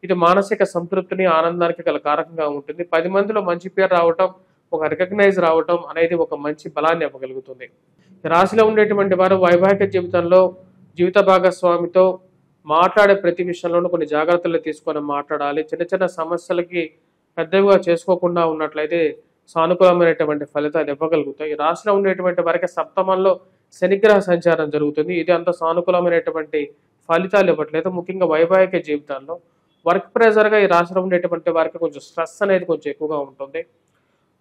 Speaker 2: ఇది మానసిక సంతృప్తిని, ఆనందానికి గల కారకంగా ఉంటుంది. 10 మందిలో మంచి పేరు రావటం, ఒక రికగ్నైజ్ రావటం అనేది ఒక మంచి బలాన్ని ఇవ్వగలుగుతుంది. రాశిలో ఉండేటువంటి వారు వైవాహిక జీవితంలో జీవిత భాగస్వామితో మాట్లాడే ప్రతి విషయంలోనూ కొన్ని జాగ్రత్తలు తీసుకొని మాట్లాడాలి. చిన్న చిన్న సమస్యలకి పెద్దవిగా చేసుకోకుండా ఉన్నట్లయితే సానుకూలమైనటువంటి ఫలితాలు ఇవ్వగలుగుతాయి. ఈ రాశిలో ఉండేటువంటి వారికి సప్తమంలో శనిగ్రహ సంచారం జరుగుతుంది. ఇది అంత సానుకూలమైనటువంటి ఫలితాలు ఇవ్వట్లేదు. ముఖ్యంగా వైవాహిక జీవితాల్లో వర్క్ ప్రెజర్గా ఈ రాశిలో ఉండేటువంటి వారికి కొంచెం స్ట్రెస్ అనేది కొంచెం ఎక్కువగా ఉంటుంది.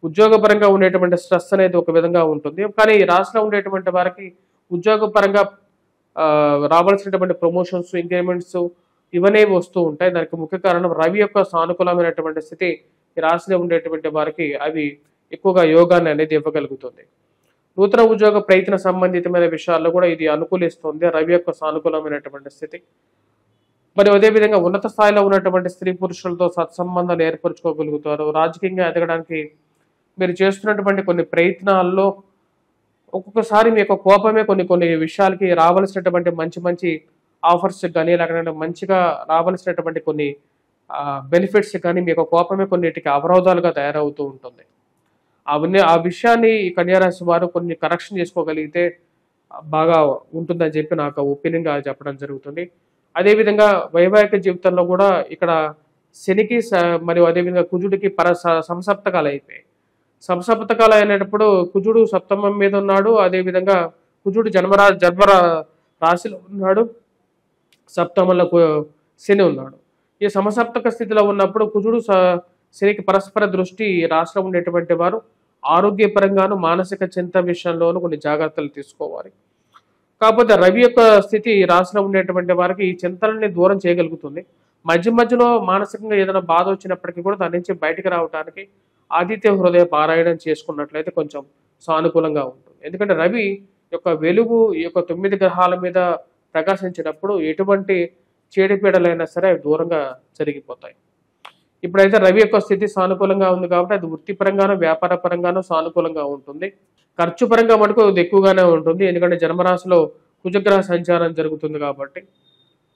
Speaker 2: ఉద్యోగపరంగా ఉండేటువంటి స్ట్రెస్ అనేది ఒక విధంగా ఉంటుంది. కానీ ఈ రాశిలో ఉండేటువంటి వారికి ఉద్యోగపరంగా రావాల్సినటువంటి ప్రమోషన్స్, ఇంక్రిమెంట్స్ ఇవన్నీ వస్తూ ఉంటాయి. దానికి ముఖ్య కారణం రవి యొక్క సానుకూలమైనటువంటి స్థితి ఈ రాశిలో ఉండేటువంటి వారికి అవి ఎక్కువగా యోగాన్ని అనేది ఇవ్వగలుగుతుంది. నూతన ఉద్యోగ ప్రయత్న సంబంధితమైన విషయాల్లో కూడా ఇది అనుకూలిస్తుంది రవి యొక్క సానుకూలమైనటువంటి స్థితి. మరియు అదేవిధంగా ఉన్నత స్థాయిలో ఉన్నటువంటి స్త్రీ పురుషులతో సత్సంబంధాలు ఏర్పరచుకోగలుగుతారు. రాజకీయంగా ఎదగడానికి మీరు చేస్తున్నటువంటి కొన్ని ప్రయత్నాల్లో ఒక్కొక్కసారి మీ యొక్క కోపమే కొన్ని కొన్ని విషయాలకి రావాల్సినటువంటి మంచి మంచి ఆఫర్స్ కానీ లేకపోతే మంచిగా రావాల్సినటువంటి కొన్ని బెనిఫిట్స్ కానీ మీ యొక్క కోపమే కొన్నిటికి అవరోధాలుగా తయారవుతూ ఉంటుంది. అవన్నీ ఆ విషయాన్ని ఈ కన్యారాశి వారు కొన్ని కరెక్షన్ చేసుకోగలిగితే బాగా ఉంటుందని చెప్పి నాకు ఒపీనియన్గా చెప్పడం జరుగుతుంది. అదేవిధంగా వైవాహిక జీవితంలో కూడా ఇక్కడ శనికి మరియు అదేవిధంగా కుజుడికి సంసప్తకాలు అయిపోయాయి. సంసప్తకాలు అయినప్పుడు కుజుడు సప్తమం మీద ఉన్నాడు. అదేవిధంగా కుజుడు జన్మ రాశిలో ఉన్నాడు. సప్తమంలో శని ఉన్నాడు. ఈ సమసప్తక స్థితిలో ఉన్నప్పుడు కుజుడు శనికి పరస్పర దృష్టి రాశిలో ఉండేటువంటి వారు ఆరోగ్యపరంగాను మానసిక చింత విషయంలోనూ కొన్ని జాగ్రత్తలు తీసుకోవాలి. కాకపోతే రవి యొక్క స్థితి రాశిలో ఉండేటువంటి వారికి ఈ చింతలని దూరం చేయగలుగుతుంది. మధ్య మధ్యలో మానసికంగా ఏదైనా బాధ వచ్చినప్పటికీ కూడా దాని నుంచి బయటకు రావడానికి ఆదిత్య హృదయ పారాయణం చేసుకున్నట్లయితే కొంచెం సానుకూలంగా ఉంటుంది. ఎందుకంటే రవి యొక్క వెలుగు ఈ యొక్క 9 గ్రహాల మీద ప్రకాశించినప్పుడు ఎటువంటి చీడపీడలైనా సరే అవి దూరంగా జరిగిపోతాయి. ఇప్పుడైతే రవి యొక్క స్థితి సానుకూలంగా ఉంది కాబట్టి అది వృత్తిపరంగానూ వ్యాపార పరంగానూ సానుకూలంగా ఉంటుంది. ఖర్చు పరంగా మటుకు అది ఎక్కువగానే ఉంటుంది. ఎందుకంటే జన్మరాశిలో కుజగ్రహ సంచారం జరుగుతుంది కాబట్టి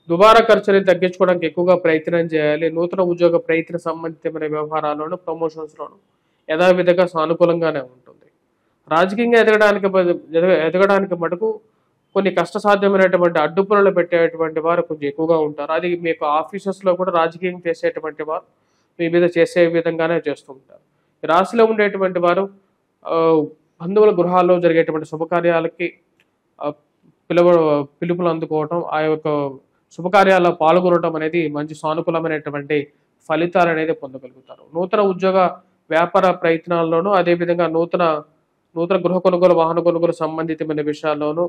Speaker 2: దుబారా ఖర్చుని తగ్గించుకోవడానికి ఎక్కువగా ప్రయత్నం చేయాలి. నూతన ఉద్యోగ ప్రయత్న సంబంధితమైన వ్యవహారాల్లోనూ ప్రమోషన్స్లోనూ యథావిధిగా సానుకూలంగానే ఉంటుంది. రాజకీయంగా ఎదగడానికి మటుకు కొన్ని కష్టసాధ్యమైనటువంటి అడ్డుపురలు పెట్టేటువంటి వారు కొంచెం ఎక్కువగా ఉంటారు. అది మీ యొక్క ఆఫీసెస్లో కూడా రాజకీయం చేసేటువంటి వారు మీ మీద చేసే విధంగానే చేస్తూ ఉంటారు. ఈ రాశిలో ఉండేటువంటి వారు బంధువుల గృహాల్లో జరిగేటువంటి శుభకార్యాలకి పిలుపులు అందుకోవటం, ఆ యొక్క శుభకార్యాల్లో పాల్గొనడం అనేది మంచి సానుకూలమైనటువంటి ఫలితాలు అనేది పొందగలుగుతారు. నూతన ఉద్యోగ వ్యాపార ప్రయత్నాల్లోనూ అదేవిధంగా నూతన గృహ కొనుగోలు, వాహన కొనుగోలు సంబంధితమైన విషయాల్లోనూ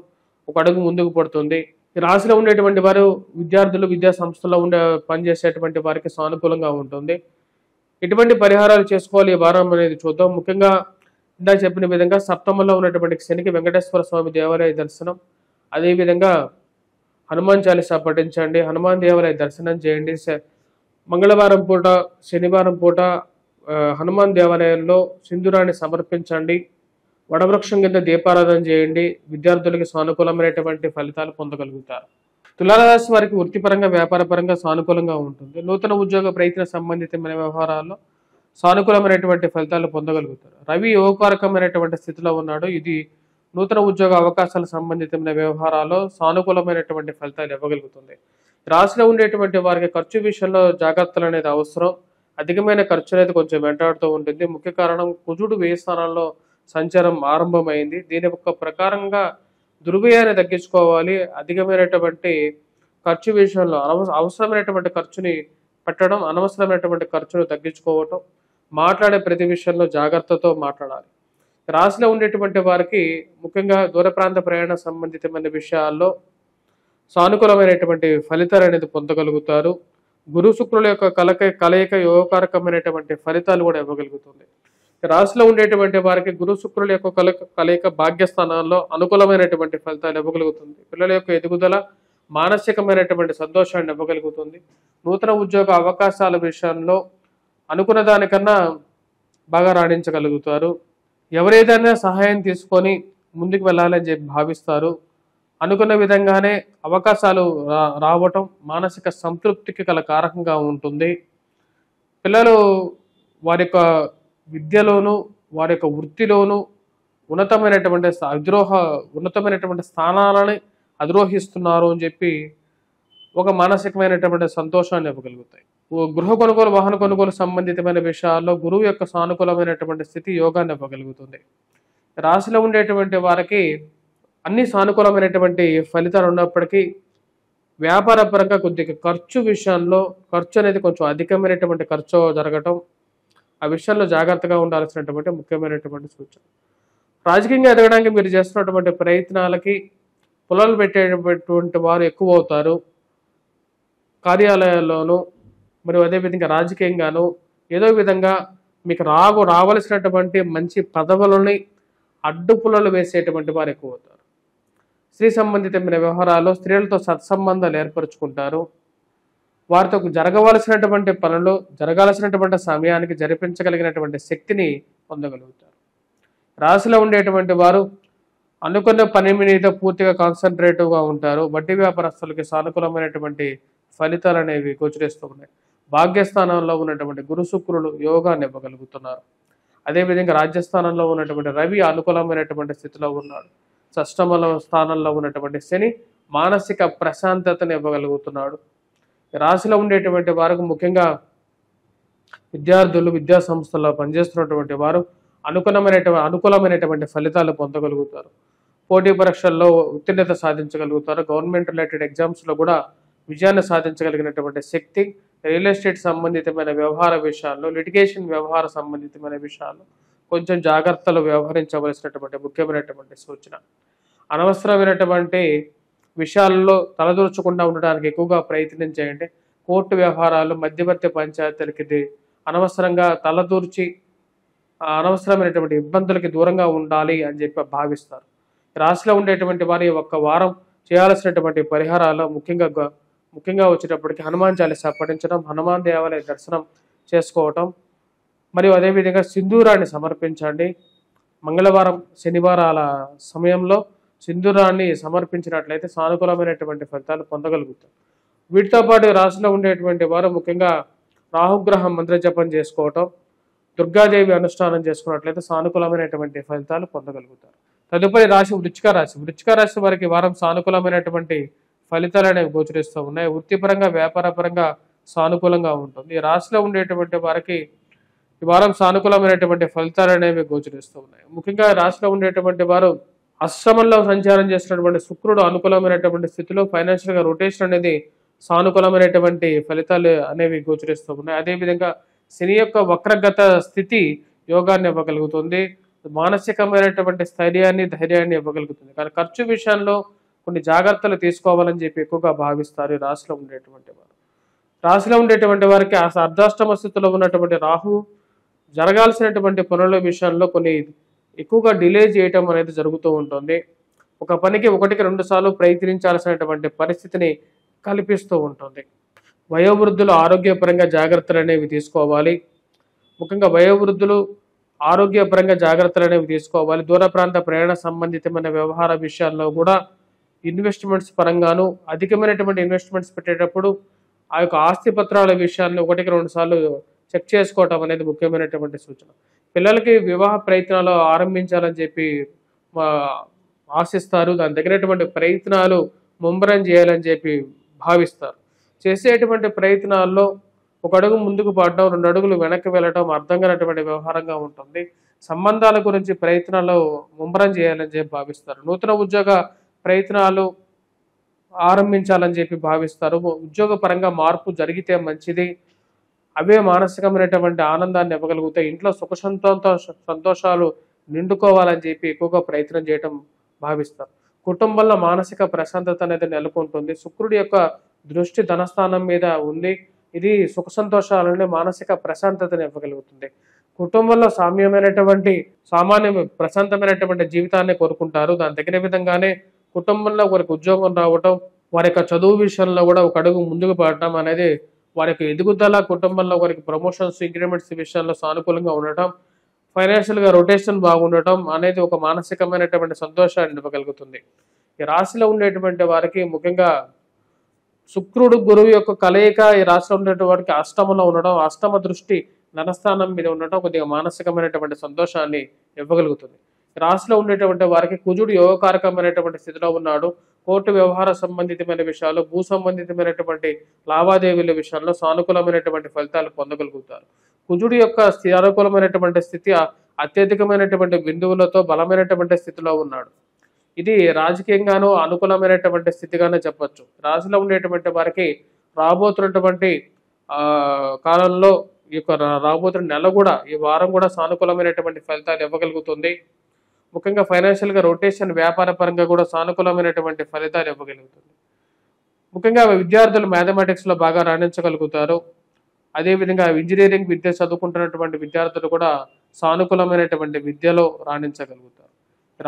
Speaker 2: ఒక అడుగు ముందుకు పడుతుంది. ఈ రాశిలో ఉండేటువంటి వారు విద్యార్థులు, విద్యా సంస్థల్లో పనిచేసేటువంటి వారికి సానుకూలంగా ఉంటుంది. ఎటువంటి పరిహారాలు చేసుకోవాలి ఈ వారం అనేది చూద్దాం. ముఖ్యంగా ఇందాక చెప్పిన విధంగా సప్తమంలో ఉన్నటువంటి శనికి వెంకటేశ్వర స్వామి దేవాలయ దర్శనం, అదేవిధంగా హనుమాన్ చాలీసా పఠించండి, హనుమాన్ దేవాలయ దర్శనం చేయండి. మంగళవారం పూట, శనివారం పూట హనుమాన్ దేవాలయంలో సింధూరాన్ని సమర్పించండి. వడవృక్షం కింద దీపారాధన చేయండి. విద్యార్థులకి సానుకూలమైనటువంటి ఫలితాలు పొందగలుగుతారు. తులారాశి వారికి వృత్తిపరంగా వ్యాపారపరంగా సానుకూలంగా ఉంటుంది. నూతన ఉద్యోగ ప్రయత్న సంబంధితమైన వ్యవహారాల్లో సానుకూలమైనటువంటి ఫలితాలు పొందగలుగుతారు. రవి యోగకారకమైనటువంటి స్థితిలో ఉన్నాడు. ఇది నూతన ఉద్యోగ అవకాశాల సంబంధితమైన వ్యవహారాల్లో సానుకూలమైనటువంటి ఫలితాలు ఇవ్వగలుగుతుంది. రాశిలో ఉండేటువంటి వారికి ఖర్చు విషయంలో జాగ్రత్తలు అనేది అవసరం. అధికమైన ఖర్చు అనేది కొంచెం వెంటాడుతూ ఉంటుంది. ముఖ్య కారణం కుజుడు వ్యయ స్థానాల్లో సంచారం ఆరంభమైంది. దీని యొక్క ప్రకారంగా దుర్వ్యయాన్ని తగ్గించుకోవాలి. అధికమైనటువంటి ఖర్చు విషయంలో అవసరమైనటువంటి ఖర్చుని పెట్టడం, అనవసరమైనటువంటి ఖర్చును తగ్గించుకోవటం, మాట్లాడే ప్రతి విషయంలో జాగ్రత్తతో మాట్లాడాలి. రాశిలో ఉండేటువంటి వారికి ముఖ్యంగా దూర ప్రాంత ప్రయాణ సంబంధితమైన విషయాల్లో సానుకూలమైనటువంటి ఫలితాలు అనేది పొందగలుగుతారు. గురు శుక్రుల యొక్క కలయిక యోగకారకమైనటువంటి ఫలితాలు కూడా ఇవ్వగలుగుతుంది. రాశిలో ఉండేటువంటి వారికి గురు శుక్రుల యొక్క కలయిక భాగ్యస్థానాల్లో అనుకూలమైనటువంటి ఫలితాలు ఇవ్వగలుగుతుంది. పిల్లల యొక్క ఎదుగుదల మానసికమైనటువంటి సంతోషాన్ని ఇవ్వగలుగుతుంది. నూతన ఉద్యోగ అవకాశాల విషయంలో అనుకున్న దానికన్నా బాగా రాణించగలుగుతారు. ఎవరేదైనా సహాయం తీసుకొని ముందుకు వెళ్ళాలని చెప్పి భావిస్తారు. అనుకున్న విధంగానే అవకాశాలు రావటం మానసిక సంతృప్తికి గల కారకంగా ఉంటుంది. పిల్లలు వారి యొక్క విద్యలోను, వారి యొక్క వృత్తిలోను ఉన్నతమైనటువంటి స్థానాలని అధిరోహిస్తున్నారు అని చెప్పి ఒక మానసికమైనటువంటి సంతోషాన్ని ఇవ్వగలుగుతాయి. గృహ కొనుగోలు, వాహన కొనుగోలు సంబంధితమైన విషయాల్లో గురువు యొక్క సానుకూలమైనటువంటి స్థితి యోగాన్ని ఇవ్వగలుగుతుంది. రాశిలో ఉండేటువంటి వారికి అన్ని సానుకూలమైనటువంటి ఫలితాలు ఉన్నప్పటికీ వ్యాపార పరంగా కొద్దిగా ఖర్చు విషయంలో ఖర్చు అనేది కొంచెం అధికమైనటువంటి ఖర్చు జరగటం, ఆ విషయంలో జాగ్రత్తగా ఉండాల్సినటువంటి ముఖ్యమైనటువంటి సూచన. రాజకీయంగా ఎదగడానికి మీరు చేస్తున్నటువంటి ప్రయత్నాలకి పుల్లలు పెట్టేటటువంటి వారు ఎక్కువ అవుతారు. కార్యాలయాల్లోనూ మరియు అదేవిధంగా రాజకీయంగాను ఏదో విధంగా మీకు రావలసినటువంటి మంచి పదవులని అడ్డుపుల్లలు వేసేటువంటి వారు ఎక్కువ అవుతారు. స్త్రీ సంబంధితమైన వ్యవహారాల్లో స్త్రీలతో సత్సంబంధాలు ఏర్పరచుకుంటారు. వారితో జరగవలసినటువంటి పనులు జరగాల్సినటువంటి సమయానికి జరిపించగలిగినటువంటి శక్తిని పొందగలుగుతారు. రాశిలో ఉండేటువంటి వారు అనుకున్న పని మీద పూర్తిగా కాన్సన్ట్రేటివ్గా ఉంటారు. వడ్డీ వ్యాపారస్తులకి సానుకూలమైనటువంటి ఫలితాలు అనేవి గోచరిస్తూ ఉన్నాయి. భాగ్యస్థానంలో ఉన్నటువంటి గురు శుక్రులు యోగాన్ని ఇవ్వగలుగుతున్నారు. అదేవిధంగా రాజ్యస్థానంలో ఉన్నటువంటి రవి అనుకూలమైనటువంటి స్థితిలో ఉన్నాడు. షష్టమ స్థానంలో ఉన్నటువంటి శని మానసిక ప్రశాంతతను ఇవ్వగలుగుతున్నాడు. రాశిలో ఉండేటువంటి వారికి ముఖ్యంగా విద్యార్థులు, విద్యా సంస్థల్లో పనిచేస్తున్నటువంటి వారు అనుకూలమైనటువంటి ఫలితాలు పొందగలుగుతారు. పోటీ పరీక్షల్లో ఉత్తీర్ణత సాధించగలుగుతారు. గవర్నమెంట్ రిలేటెడ్ ఎగ్జామ్స్లో కూడా విజయాన్ని సాధించగలిగినటువంటి శక్తి, రియల్ ఎస్టేట్ సంబంధితమైన వ్యవహార విషయాల్లో, లిటిగేషన్ వ్యవహార సంబంధితమైన విషయాల్లో కొంచెం జాగ్రత్తలు వ్యవహరించవలసినటువంటి ముఖ్యమైనటువంటి సూచన. అనవసరమైనటువంటి విషయాల్లో తలదూర్చకుండా ఉండడానికి ఎక్కువగా ప్రయత్నం చేయండి. కోర్టు వ్యవహారాలు, మధ్యవర్తి పంచాయతీలకి అనవసరంగా తలదూర్చి అనవసరమైనటువంటి ఇబ్బందులకి దూరంగా ఉండాలి అని చెప్పి భావిస్తారు. రాశిలో ఉండేటువంటి వారి ఒక్క వారం చేయాల్సినటువంటి పరిహారాలు ముఖ్యంగా వచ్చేటప్పటికి హనుమాన్ చాలీసా పఠించడం, హనుమాన్ దేవాలయ దర్శనం చేసుకోవటం, మరియు అదేవిధంగా సింధూరాన్ని సమర్పించండి. మంగళవారం, శనివారాల సమయంలో సింధూరాన్ని సమర్పించినట్లయితే సానుకూలమైనటువంటి ఫలితాలు పొందగలుగుతారు. వీటితో పాటు రాశిలో ఉండేటువంటి వారు ముఖ్యంగా రాహుగ్రహం మంత్రజపం చేసుకోవటం, దుర్గాదేవి అనుష్ఠానం చేసుకున్నట్లయితే సానుకూలమైనటువంటి ఫలితాలు పొందగలుగుతారు. తదుపరి రాశి వృశ్చిక రాశి. వృశ్చిక రాశి వారికి వారం సానుకూలమైనటువంటి ఫలితాలు అనేవి గోచరిస్తూ ఉన్నాయి. వృత్తిపరంగా, వ్యాపారపరంగా సానుకూలంగా ఉంటుంది. ఈ రాశిలో ఉండేటువంటి వారికి ఈ వారం సానుకూలమైనటువంటి ఫలితాలు అనేవి గోచరిస్తూ ఉన్నాయి. ముఖ్యంగా రాశిలో ఉండేటువంటి వారు అష్టమంలో సంచారం చేసినటువంటి శుక్రుడు అనుకూలమైనటువంటి స్థితిలో ఫైనాన్షియల్గా రొటేషన్ అనేది సానుకూలమైనటువంటి ఫలితాలు అనేవి గోచరిస్తూ ఉన్నాయి. అదేవిధంగా శని యొక్క వక్రగత స్థితి యోగాన్ని ఇవ్వగలుగుతుంది. మానసికమైనటువంటి స్థైర్యాన్ని, ధైర్యాన్ని ఇవ్వగలుగుతుంది. కానీ ఖర్చు విషయంలో కొన్ని జాగ్రత్తలు తీసుకోవాలని చెప్పి ఎక్కువగా భావిస్తారు ఈ రాశిలో ఉండేటువంటి వారు. రాశిలో ఉండేటువంటి వారికి అర్ధాష్టమ స్థితిలో ఉన్నటువంటి రాహు జరగాల్సినటువంటి పనుల విషయంలో కొన్ని ఎక్కువగా డిలే చేయటం అనేది జరుగుతూ ఉంటుంది. ఒక పనికి 1-2 సార్లు ప్రయత్నించాల్సినటువంటి పరిస్థితిని కల్పిస్తూ ఉంటుంది. వయోవృద్ధులు ఆరోగ్యపరంగా జాగ్రత్తలు అనేవి తీసుకోవాలి. ముఖ్యంగా వయోవృద్ధులు ఆరోగ్యపరంగా జాగ్రత్తలు అనేవి తీసుకోవాలి. దూర ప్రాంత ప్రయాణ సంబంధితమైన వ్యవహార విషయాల్లో కూడా ఇన్వెస్ట్మెంట్స్ పరంగాను అధికమైనటువంటి ఇన్వెస్ట్మెంట్స్ పెట్టేటప్పుడు ఆ యొక్క ఆస్తి పత్రాల విషయాన్ని 1-2 సార్లు చెక్ చేసుకోవటం అనేది ముఖ్యమైనటువంటి సూచన. పిల్లలకి వివాహ ప్రయత్నాలు ఆరంభించాలని చెప్పి ఆశిస్తారు. దాని తగినటువంటి ప్రయత్నాలు ముమ్మరం చేయాలని చెప్పి భావిస్తారు. చేసేటువంటి ప్రయత్నాల్లో 1 అడుగు ముందుకు పడడం, 2 అడుగులు వెనక్కి వెళ్ళడం అర్థం కానటువంటి వ్యవహారంగా ఉంటుంది. సంబంధాల గురించి ప్రయత్నాలు ముమ్మరం చేయాలని చెప్పి భావిస్తారు. నూతన ఉద్యోగ ప్రయత్నాలు ఆరంభించాలని చెప్పి భావిస్తారు. ఉద్యోగ పరంగా మార్పు జరిగితే మంచిది. అవే మానసికమైనటువంటి ఆనందాన్ని ఇవ్వగలుగుతాయి. ఇంట్లో సుఖ సంతోషాలు నిండుకోవాలని చెప్పి ఎక్కువగా ప్రయత్నం చేయటం భావిస్తారు. కుటుంబంలో మానసిక ప్రశాంతత అనేది నెలకొంటుంది. శుక్రుడి యొక్క దృష్టి ధనస్థానం మీద ఉంది. ఇది సుఖ సంతోషాలని, మానసిక ప్రశాంతతను ఇవ్వగలుగుతుంది. కుటుంబంలో ప్రశాంతమైనటువంటి జీవితాన్ని కోరుకుంటారు. దాని తగిన విధంగానే కుటుంబంలో వారికి ఉద్యోగం రావటం, వారి యొక్క చదువు విషయంలో కూడా 1 అడుగు ముందుకు పడటం అనేది వారి యొక్క ఎదుగుదల, కుటుంబంలో వారికి ప్రమోషన్స్, ఇంక్రిమెంట్స్ విషయాల్లో సానుకూలంగా ఉండటం, ఫైనాన్షియల్గా రొటేషన్ బాగుండటం అనేది ఒక మానసికమైనటువంటి సంతోషాన్ని ఇవ్వగలుగుతుంది. ఈ రాశిలో ఉండేటువంటి వారికి ముఖ్యంగా శుక్రుడు, గురువు యొక్క కలయిక ఈ రాశిలో ఉండేటువంటి వారికి అష్టమంలో ఉండడం, అష్టమ దృష్టి ధనస్థానం మీద ఉండటం కొద్దిగా మానసికమైనటువంటి సంతోషాన్ని ఇవ్వగలుగుతుంది. రాశిలో ఉండేటువంటి వారికి కుజుడు యోగకారకమైనటువంటి స్థితిలో ఉన్నాడు. కోర్టు వ్యవహార సంబంధితమైన విషయాలు, భూ సంబంధితమైనటువంటి లావాదేవీల విషయాల్లో సానుకూలమైనటువంటి ఫలితాలు పొందగలుగుతారు. కుజుడి యొక్క అనుకూలమైనటువంటి స్థితి అత్యధికమైనటువంటి బిందువులతో బలమైనటువంటి స్థితిలో ఉన్నాడు. ఇది రాజకీయంగానూ అనుకూలమైనటువంటి స్థితిగానే చెప్పొచ్చు. రాశిలో ఉండేటువంటి వారికి రాబోతున్నటువంటి కాలంలో ఈ యొక్క రాబోతున్న నెల కూడా, ఈ వారం కూడా సానుకూలమైనటువంటి ఫలితాలు ఇవ్వగలుగుతుంది. ముఖ్యంగా ఫైనాన్షియల్గా రొటేషన్, వ్యాపార పరంగా కూడా సానుకూలమైనటువంటి ఫలితాలు ఇవ్వగలుగుతుంది. ముఖ్యంగా విద్యార్థులు మ్యాథమెటిక్స్లో బాగా రాణించగలుగుతారు. అదేవిధంగా ఇంజనీరింగ్ విద్య చదువుకుంటున్నటువంటి విద్యార్థులు కూడా సానుకూలమైనటువంటి విద్యలో రాణించగలుగుతారు.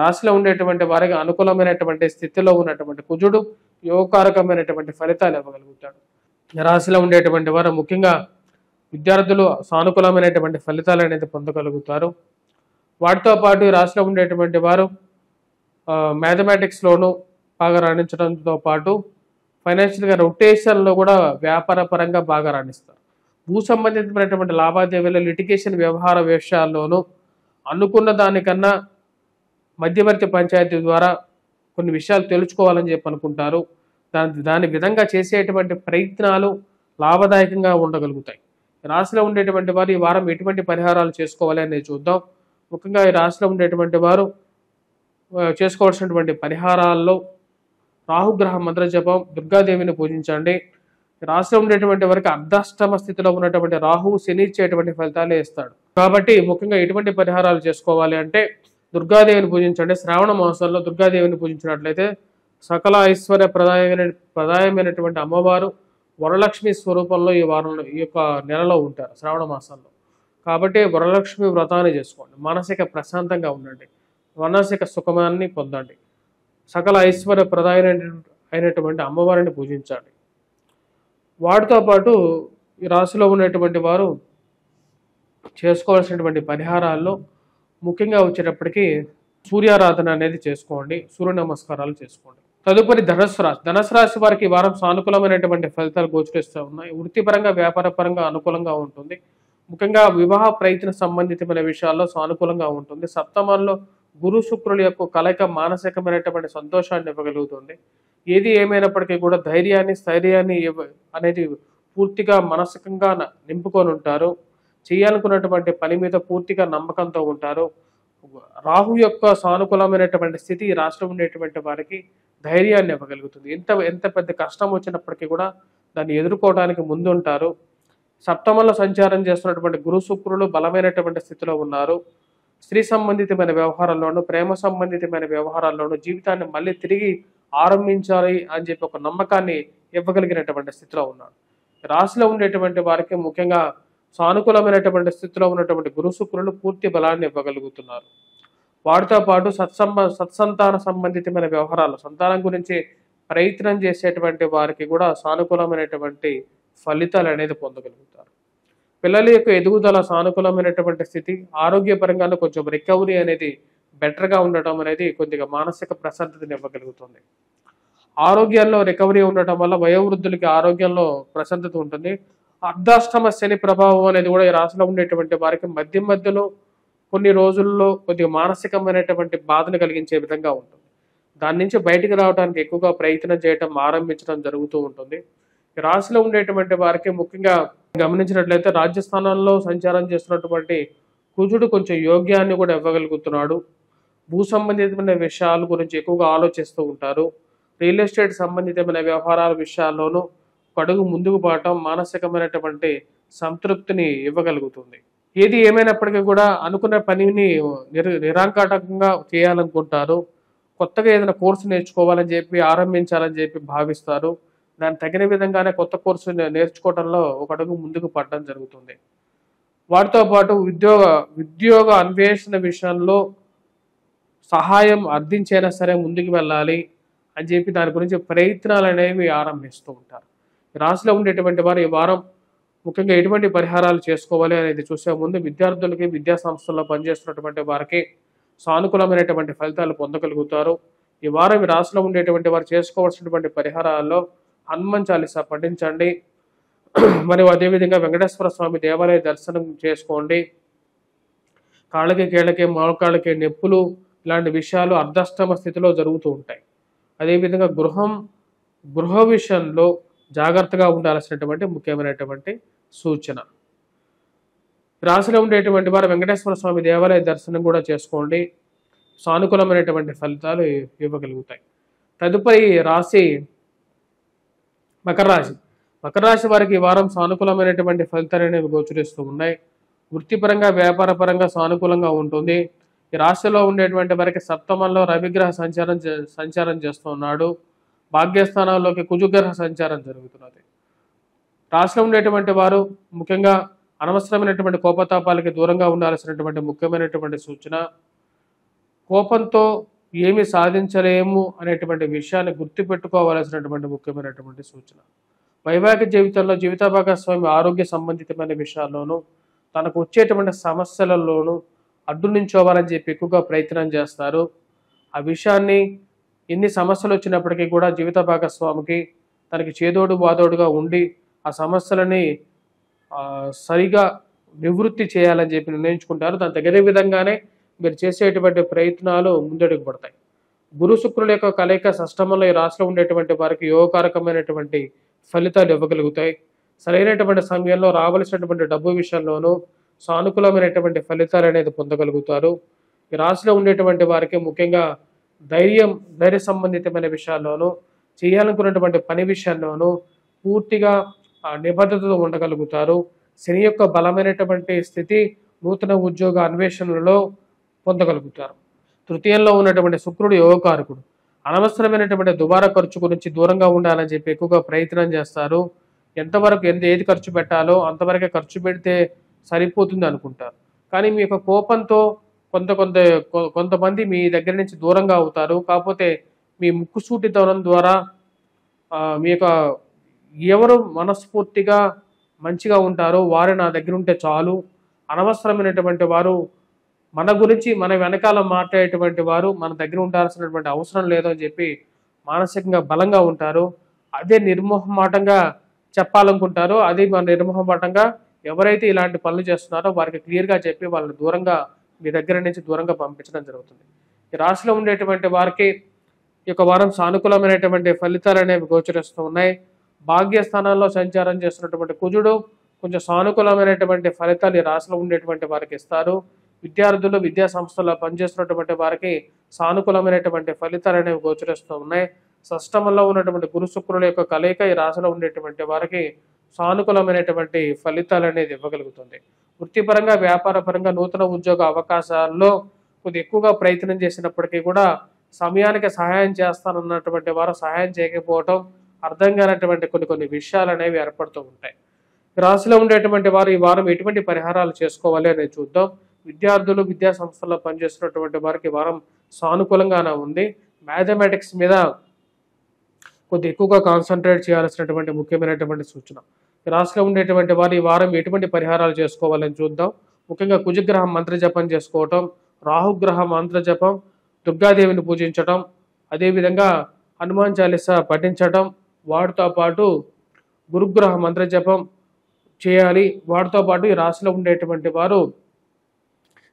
Speaker 2: రాశిలో ఉండేటువంటి వారికి అనుకూలమైనటువంటి స్థితిలో ఉన్నటువంటి కుజుడు యోగకారకమైనటువంటి ఫలితాలు ఇవ్వగలుగుతాడు. రాశిలో ఉండేటువంటి వారు ముఖ్యంగా విద్యార్థులు సానుకూలమైనటువంటి ఫలితాలు అనేది పొందగలుగుతారు. వాటితో పాటు ఈ రాశిలో ఉండేటువంటి వారు మ్యాథమెటిక్స్లోనూ బాగా రాణించడంతో పాటు ఫైనాన్షియల్గా రొటేషన్లో కూడా వ్యాపార పరంగా బాగా రాణిస్తారు. భూ సంబంధితమైనటువంటి లావాదేవీలు, లిటిగేషన్ వ్యవహార విషయాల్లోనూ అనుకున్న దానికన్నా మధ్యవర్తి పంచాయతీ ద్వారా కొన్ని విషయాలు తెలుసుకోవాలని చెప్పి అనుకుంటారు. దాని విధంగా చేసేటువంటి ప్రయత్నాలు లాభదాయకంగా ఉండగలుగుతాయి. రాశిలో ఉండేటువంటి వారు ఈ వారం ఎటువంటి పరిహారాలు చేసుకోవాలి అనేది చూద్దాం. ముఖ్యంగా ఈ రాశిలో ఉండేటువంటి వారు చేసుకోవాల్సినటువంటి పరిహారాల్లో రాహుగ్రహ మంత్ర జపం, దుర్గాదేవిని పూజించండి. రాశిలో ఉండేటువంటి వారికి అర్ధాష్టమ స్థితిలో ఉన్నటువంటి రాహువు శని ఇచ్చేటువంటి ఫలితాలే ఇస్తాడు. కాబట్టి ముఖ్యంగా ఎటువంటి పరిహారాలు చేసుకోవాలి అంటే దుర్గాదేవిని పూజించండి. శ్రావణ మాసంలో దుర్గాదేవిని పూజించినట్లయితే సకల ఐశ్వర్య ప్రదాయమైనటువంటి అమ్మవారు వరలక్ష్మి స్వరూపంలో ఈ యొక్క నెలలో ఉంటారు, శ్రావణ మాసంలో. కాబట్టి వరలక్ష్మి వ్రతాన్ని చేసుకోండి. మానసిక ప్రశాంతంగా ఉండండి, మానసిక సుఖమాన్ని పొందండి. సకల ఐశ్వర్య అయినటువంటి అమ్మవారిని పూజించండి. వాటితో పాటు ఈ రాశిలో ఉన్నటువంటి వారు చేసుకోవాల్సినటువంటి పరిహారాల్లో ముఖ్యంగా వచ్చేటప్పటికీ సూర్యారాధన అనేది చేసుకోండి, సూర్య నమస్కారాలు చేసుకోండి. తదుపరి ధనుసు రాశి. ధనుసు రాశి వారికి ఈ వారం సానుకూలమైనటువంటి ఫలితాలు గోచరిస్తూ ఉన్నాయి. వృత్తిపరంగా, వ్యాపార పరంగా అనుకూలంగా ఉంటుంది. ముఖ్యంగా వివాహ ప్రయత్న సంబంధితమైన విషయాల్లో సానుకూలంగా ఉంటుంది. సప్తమంలో గురు శుక్రుల యొక్క కలయిక మానసికమైనటువంటి సంతోషాన్ని ఇవ్వగలుగుతుంది. ఏది ఏమైనప్పటికీ కూడా ధైర్యాన్ని, స్థైర్యాన్ని అనేది పూర్తిగా మానసికంగా నింపుకొని ఉంటారు. చేయాలనుకున్నటువంటి పని మీద పూర్తిగా నమ్మకంతో ఉంటారు. రాహు యొక్క సానుకూలమైనటువంటి స్థితి రాష్ట్రం ఉండేటువంటి వారికి ధైర్యాన్ని ఇవ్వగలుగుతుంది. ఎంత పెద్ద కష్టం వచ్చినప్పటికీ కూడా దాన్ని ఎదుర్కోవడానికి ముందుంటారు. సప్తమంలో సంచారం చేస్తున్నటువంటి గురు శుక్రులు బలమైనటువంటి స్థితిలో ఉన్నారు. స్త్రీ సంబంధితమైన వ్యవహారాల్లోనూ, ప్రేమ సంబంధితమైన వ్యవహారాల్లోనూ జీవితాన్ని మళ్ళీ తిరిగి ఆరంభించాలి అని చెప్పి ఒక నమ్మకాన్ని ఇవ్వగలిగినటువంటి స్థితిలో ఉన్నారు. రాశిలో ఉండేటువంటి వారికి ముఖ్యంగా సానుకూలమైనటువంటి స్థితిలో ఉన్నటువంటి గురు శుక్రులు పూర్తి బలాన్ని ఇవ్వగలుగుతున్నారు. వాటితో పాటు సత్సంతాన సంబంధితమైన వ్యవహారాలు, సంతానం గురించి ప్రయత్నం చేసేటువంటి వారికి కూడా సానుకూలమైనటువంటి ఫలితాలు అనేది పొందగలుగుతారు. పిల్లల యొక్క ఎదుగుదల సానుకూలమైనటువంటి స్థితి, ఆరోగ్యపరంగానే కొంచెం రికవరీ అనేది బెటర్గా ఉండటం అనేది కొద్దిగా మానసిక ప్రశాంతతని ఇవ్వగలుగుతుంది. ఆరోగ్యంలో రికవరీ ఉండటం వల్ల వయోవృద్ధులకి ఆరోగ్యంలో ప్రశాంతత ఉంటుంది. అర్ధాష్టమ శని ప్రభావం అనేది కూడా ఈ రాశిలో ఉండేటువంటి వారికి మధ్యలో కొన్ని రోజుల్లో కొద్దిగా మానసికమైనటువంటి బాధను కలిగించే విధంగా ఉంటుంది. దాని నుంచి బయటికి రావడానికి ఎక్కువగా ప్రయత్నం చేయటం ఆరంభించడం జరుగుతూ ఉంటుంది. ఈ రాశిలో ఉండేటువంటి వారికి ముఖ్యంగా గమనించినట్లయితే రాజ్యస్థానాల్లో సంచారం చేస్తున్నటువంటి కుజుడు కొంచెం యోగ్యాన్ని కూడా ఇవ్వగలుగుతున్నాడు. భూ సంబంధితమైన విషయాల గురించి ఎక్కువగా ఆలోచిస్తూ ఉంటారు. రియల్ ఎస్టేట్ సంబంధితమైన వ్యవహారాల విషయాల్లోనూ అడుగు ముందుకు పోవటం మానసికమైనటువంటి సంతృప్తిని ఇవ్వగలుగుతుంది. ఏది ఏమైనప్పటికీ కూడా అనుకున్న పనిని నిరాంకాటకంగా చేయాలనుకుంటారు. కొత్తగా ఏదైనా కోర్సు నేర్చుకోవాలని చెప్పి ఆరంభించాలని చెప్పి భావిస్తారు. దానికి తగిన విధంగానే కొత్త కోర్సు నేర్చుకోవడంలో ఒక అడుగు ముందుకు పడడం జరుగుతుంది. వాటితో పాటు ఉద్యోగ అన్వేషణ విషయంలో సహాయం అర్థించైనా సరే ముందుకు వెళ్ళాలి అని చెప్పి దాని గురించి ప్రయత్నాలు అనేవి ఆరంభిస్తూ ఉంటారు. రాశిలో ఉండేటువంటి వారు ఈ వారం ముఖ్యంగా ఎటువంటి పరిహారాలు చేసుకోవాలి అనేది చూసే ముందు విద్యార్థులకి, విద్యా సంస్థల్లో పనిచేస్తున్నటువంటి వారికి సానుకూలమైనటువంటి ఫలితాలు పొందగలుగుతారు. ఈ వారం ఈ రాశిలో ఉండేటువంటి వారు చేసుకోవాల్సినటువంటి పరిహారాల్లో హనుమాన్ చాలీసా పఠించండి. మరియు అదేవిధంగా వెంకటేశ్వర స్వామి దేవాలయ దర్శనం చేసుకోండి. కాళ్ళకి, కీళ్ళకి, మోకాళ్ళకి నొప్పులు ఇలాంటి విషయాలు అర్ధాష్టమ స్థితిలో జరుగుతూ ఉంటాయి. అదేవిధంగా గృహ విషయంలో జాగ్రత్తగా ఉండాల్సినటువంటి ముఖ్యమైనటువంటి సూచన. రాశిలో ఉండేటువంటి వారు వెంకటేశ్వర స్వామి దేవాలయ దర్శనం కూడా చేసుకోండి. సానుకూలమైనటువంటి ఫలితాలు ఇవ్వగలుగుతాయి. తదుపరి రాశి మకర రాశి. మకర రాశి వారికి ఈ వారం సానుకూలమైనటువంటి ఫలితాలు అనేవి గోచరిస్తూ ఉన్నాయి. వృత్తిపరంగా వ్యాపారపరంగా సానుకూలంగా ఉంటుంది. ఈ రాశిలో ఉండేటువంటి వారికి సప్తమంలో రవిగ్రహ సంచారం చేస్తున్నాడు. భాగ్యస్థానాల్లోకి కుజుగ్రహ సంచారం జరుగుతున్నది. రాశిలో ఉండేటువంటి వారు ముఖ్యంగా అనవసరమైనటువంటి కోపతాపాలకి దూరంగా ఉండాల్సినటువంటి ముఖ్యమైనటువంటి సూచన. కోపంతో ఏమి సాధించలేము అనేటువంటి విషయాన్ని గుర్తుపెట్టుకోవాల్సినటువంటి ముఖ్యమైనటువంటి సూచన. వైవాహిక జీవితంలో జీవిత భాగస్వామి ఆరోగ్య సంబంధితమైన విషయాల్లోనూ తనకు వచ్చేటువంటి సమస్యలలోనూ అడ్డు నించోవాలని చెప్పి ఎక్కువగా ప్రయత్నం చేస్తారు. ఆ విషయాన్ని ఎన్ని సమస్యలు వచ్చినప్పటికీ కూడా జీవిత భాగస్వామికి తనకి చేదోడు బాదోడుగా ఉండి ఆ సమస్యలని సరిగా నివృత్తి చేయాలని చెప్పి నిర్ణయించుకుంటారు. దాని తగిన విధంగానే మీరు చేసేటువంటి ప్రయత్నాలు ముందడుగు పడతాయి. గురు శుక్రుల యొక్క కలయిక షష్టమంలో ఈ రాశిలో ఉండేటువంటి వారికి యోగకారకమైనటువంటి ఫలితాలు ఇవ్వగలుగుతాయి. సరైనటువంటి సమయంలో రావాల్సినటువంటి డబ్బు విషయంలోనూ సానుకూలమైనటువంటి ఫలితాలు అనేది పొందగలుగుతారు. ఈ రాశిలో ఉండేటువంటి వారికి ముఖ్యంగా ధైర్య సంబంధితమైన విషయాల్లోనూ చేయాలనుకున్నటువంటి పని విషయంలోనూ పూర్తిగా నిబద్ధతతో ఉండగలుగుతారు. శని యొక్క బలమైనటువంటి స్థితి నూతన ఉద్యోగ అన్వేషణలలో పొందగలుగుతారు. తృతీయంలో ఉన్నటువంటి శుక్రుడు యోగకారకుడు. అనవసరమైనటువంటి దుబారా ఖర్చు గురించి దూరంగా ఉండాలని చెప్పి ఎక్కువగా ప్రయత్నం చేస్తారు. ఎంతవరకు ఏది ఖర్చు పెట్టాలో అంతవరకే ఖర్చు పెడితే సరిపోతుంది అనుకుంటారు. కానీ మీ యొక్క కోపంతో కొంతమంది మీ దగ్గర నుంచి దూరంగా అవుతారు. కాకపోతే మీ ముక్కుసూటితనం ద్వారా మీ యొక్క ఎవరు మనస్ఫూర్తిగా మంచిగా ఉంటారో వారు నా దగ్గర ఉంటే చాలు. అనవసరమైనటువంటి వారు మన గురించి మన వెనకాల మాట్లాడేటువంటి వారు మన దగ్గర ఉండాల్సినటువంటి అవసరం లేదని చెప్పి మానసికంగా బలంగా ఉంటారు. అదే నిర్మోహమాటంగా చెప్పాలనుకుంటారో అది మన నిర్మోహమాటంగా ఎవరైతే ఇలాంటి పనులు చేస్తున్నారో వారికి క్లియర్గా చెప్పి వాళ్ళని దూరంగా మీ దగ్గర నుంచి దూరంగా పంపించడం జరుగుతుంది. ఈ రాశిలో ఉండేటువంటి వారికి ఈ యొక్క వారం సానుకూలమైనటువంటి ఫలితాలు అనేవి గోచరిస్తూ ఉన్నాయి. భాగ్యస్థానాల్లో సంచారం చేస్తున్నటువంటి కుజుడు కొంచెం సానుకూలమైనటువంటి ఫలితాలు ఈ రాశిలో ఉండేటువంటి వారికి ఇస్తారు. విద్యార్థులు విద్యా సంస్థల్లో పనిచేస్తున్నటువంటి వారికి సానుకూలమైనటువంటి ఫలితాలు అనేవి గోచరిస్తూ ఉన్నాయి. షష్టమంలో ఉన్నటువంటి గురు శుక్రుల యొక్క కలయిక ఈ రాశిలో ఉండేటువంటి వారికి సానుకూలమైనటువంటి ఫలితాలు అనేది ఇవ్వగలుగుతుంది. వృత్తిపరంగా వ్యాపారపరంగా నూతన ఉద్యోగ అవకాశాల్లో కొద్ది ఎక్కువగా ప్రయత్నం చేసినప్పటికీ కూడా సమయానికి సహాయం చేస్తానన్నటువంటి వారు సహాయం చేయకపోవటం, అర్థం కానటువంటి కొన్ని విషయాలు అనేవి ఏర్పడుతూ ఉంటాయి. రాశిలో ఉండేటువంటి వారు ఈ వారం ఎటువంటి పరిహారాలు చేసుకోవాలి అనేది చూద్దాం. విద్యార్థులు విద్యా సంస్థల్లో పనిచేస్తున్నటువంటి వారికి వారం సానుకూలంగానే ఉంది. మ్యాథమెటిక్స్ మీద కొద్ది ఎక్కువగా కాన్సన్ట్రేట్ చేయాల్సినటువంటి ముఖ్యమైనటువంటి సూచన. రాశిలో ఉండేటువంటి వారు ఈ వారం ఎటువంటి పరిహారాలు చేసుకోవాలని చూద్దాం. ముఖ్యంగా కుజగ్రహం మంత్రజపం చేసుకోవటం, రాహుగ్రహ మంత్రజపం, దుర్గాదేవిని పూజించటం, అదేవిధంగా హనుమాన్ చాలీసా పఠించటం, వాటితో పాటు గురుగ్రహ మంత్రజపం చేయాలి. వాటితో పాటు ఈ రాశిలో ఉండేటువంటి వారు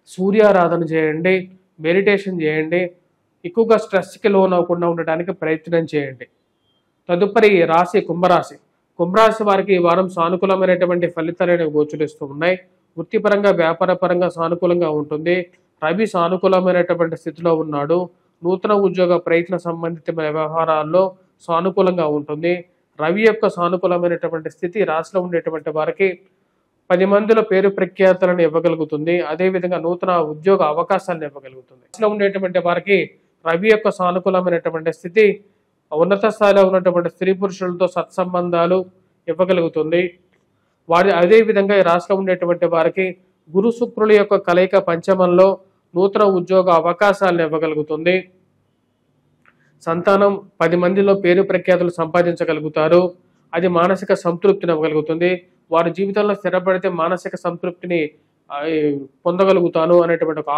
Speaker 2: సూర్యారాధన చేయండి, మెడిటేషన్ చేయండి, ఎక్కువగా స్ట్రెస్కి లోన్ అవ్వకుండా ఉండటానికి ప్రయత్నం చేయండి. తదుపరి రాశి కుంభరాశి. కుంభరాశి వారికి ఈ వారం సానుకూలమైనటువంటి ఫలితాలను గోచరిస్తూ ఉన్నాయి. వృత్తిపరంగా వ్యాపారపరంగా సానుకూలంగా ఉంటుంది. రవి సానుకూలమైనటువంటి స్థితిలో ఉన్నాడు. నూతన ఉద్యోగ ప్రయత్న సంబంధితమైన వ్యవహారాల్లో సానుకూలంగా ఉంటుంది. రవి యొక్క సానుకూలమైనటువంటి స్థితి రాశిలో ఉండేటువంటి వారికి 10 మందిలో పేరు ప్రఖ్యాతులను ఇవ్వగలుగుతుంది. అదేవిధంగా నూతన ఉద్యోగ అవకాశాలను ఇవ్వగలుగుతుంది. రాశిలో ఉండేటువంటి వారికి రవి యొక్క సానుకూలమైనటువంటి స్థితి ఉన్నత స్థాయిలో ఉన్నటువంటి స్త్రీ పురుషులతో సత్సంబంధాలు ఇవ్వగలుగుతుంది. అదేవిధంగా ఈ రాశిలో ఉండేటువంటి వారికి గురు శుక్రుల యొక్క కలయిక పంచమంలో నూతన ఉద్యోగ అవకాశాలను ఇవ్వగలుగుతుంది. సంతానం 10 మందిలో పేరు ప్రఖ్యాతులు సంపాదించగలుగుతారు. అది మానసిక సంతృప్తిని ఇవ్వగలుగుతుంది. వారి జీవితంలో స్థిరపడితే మానసిక సంతృప్తిని పొందగలుగుతాను అనేటువంటి ఒక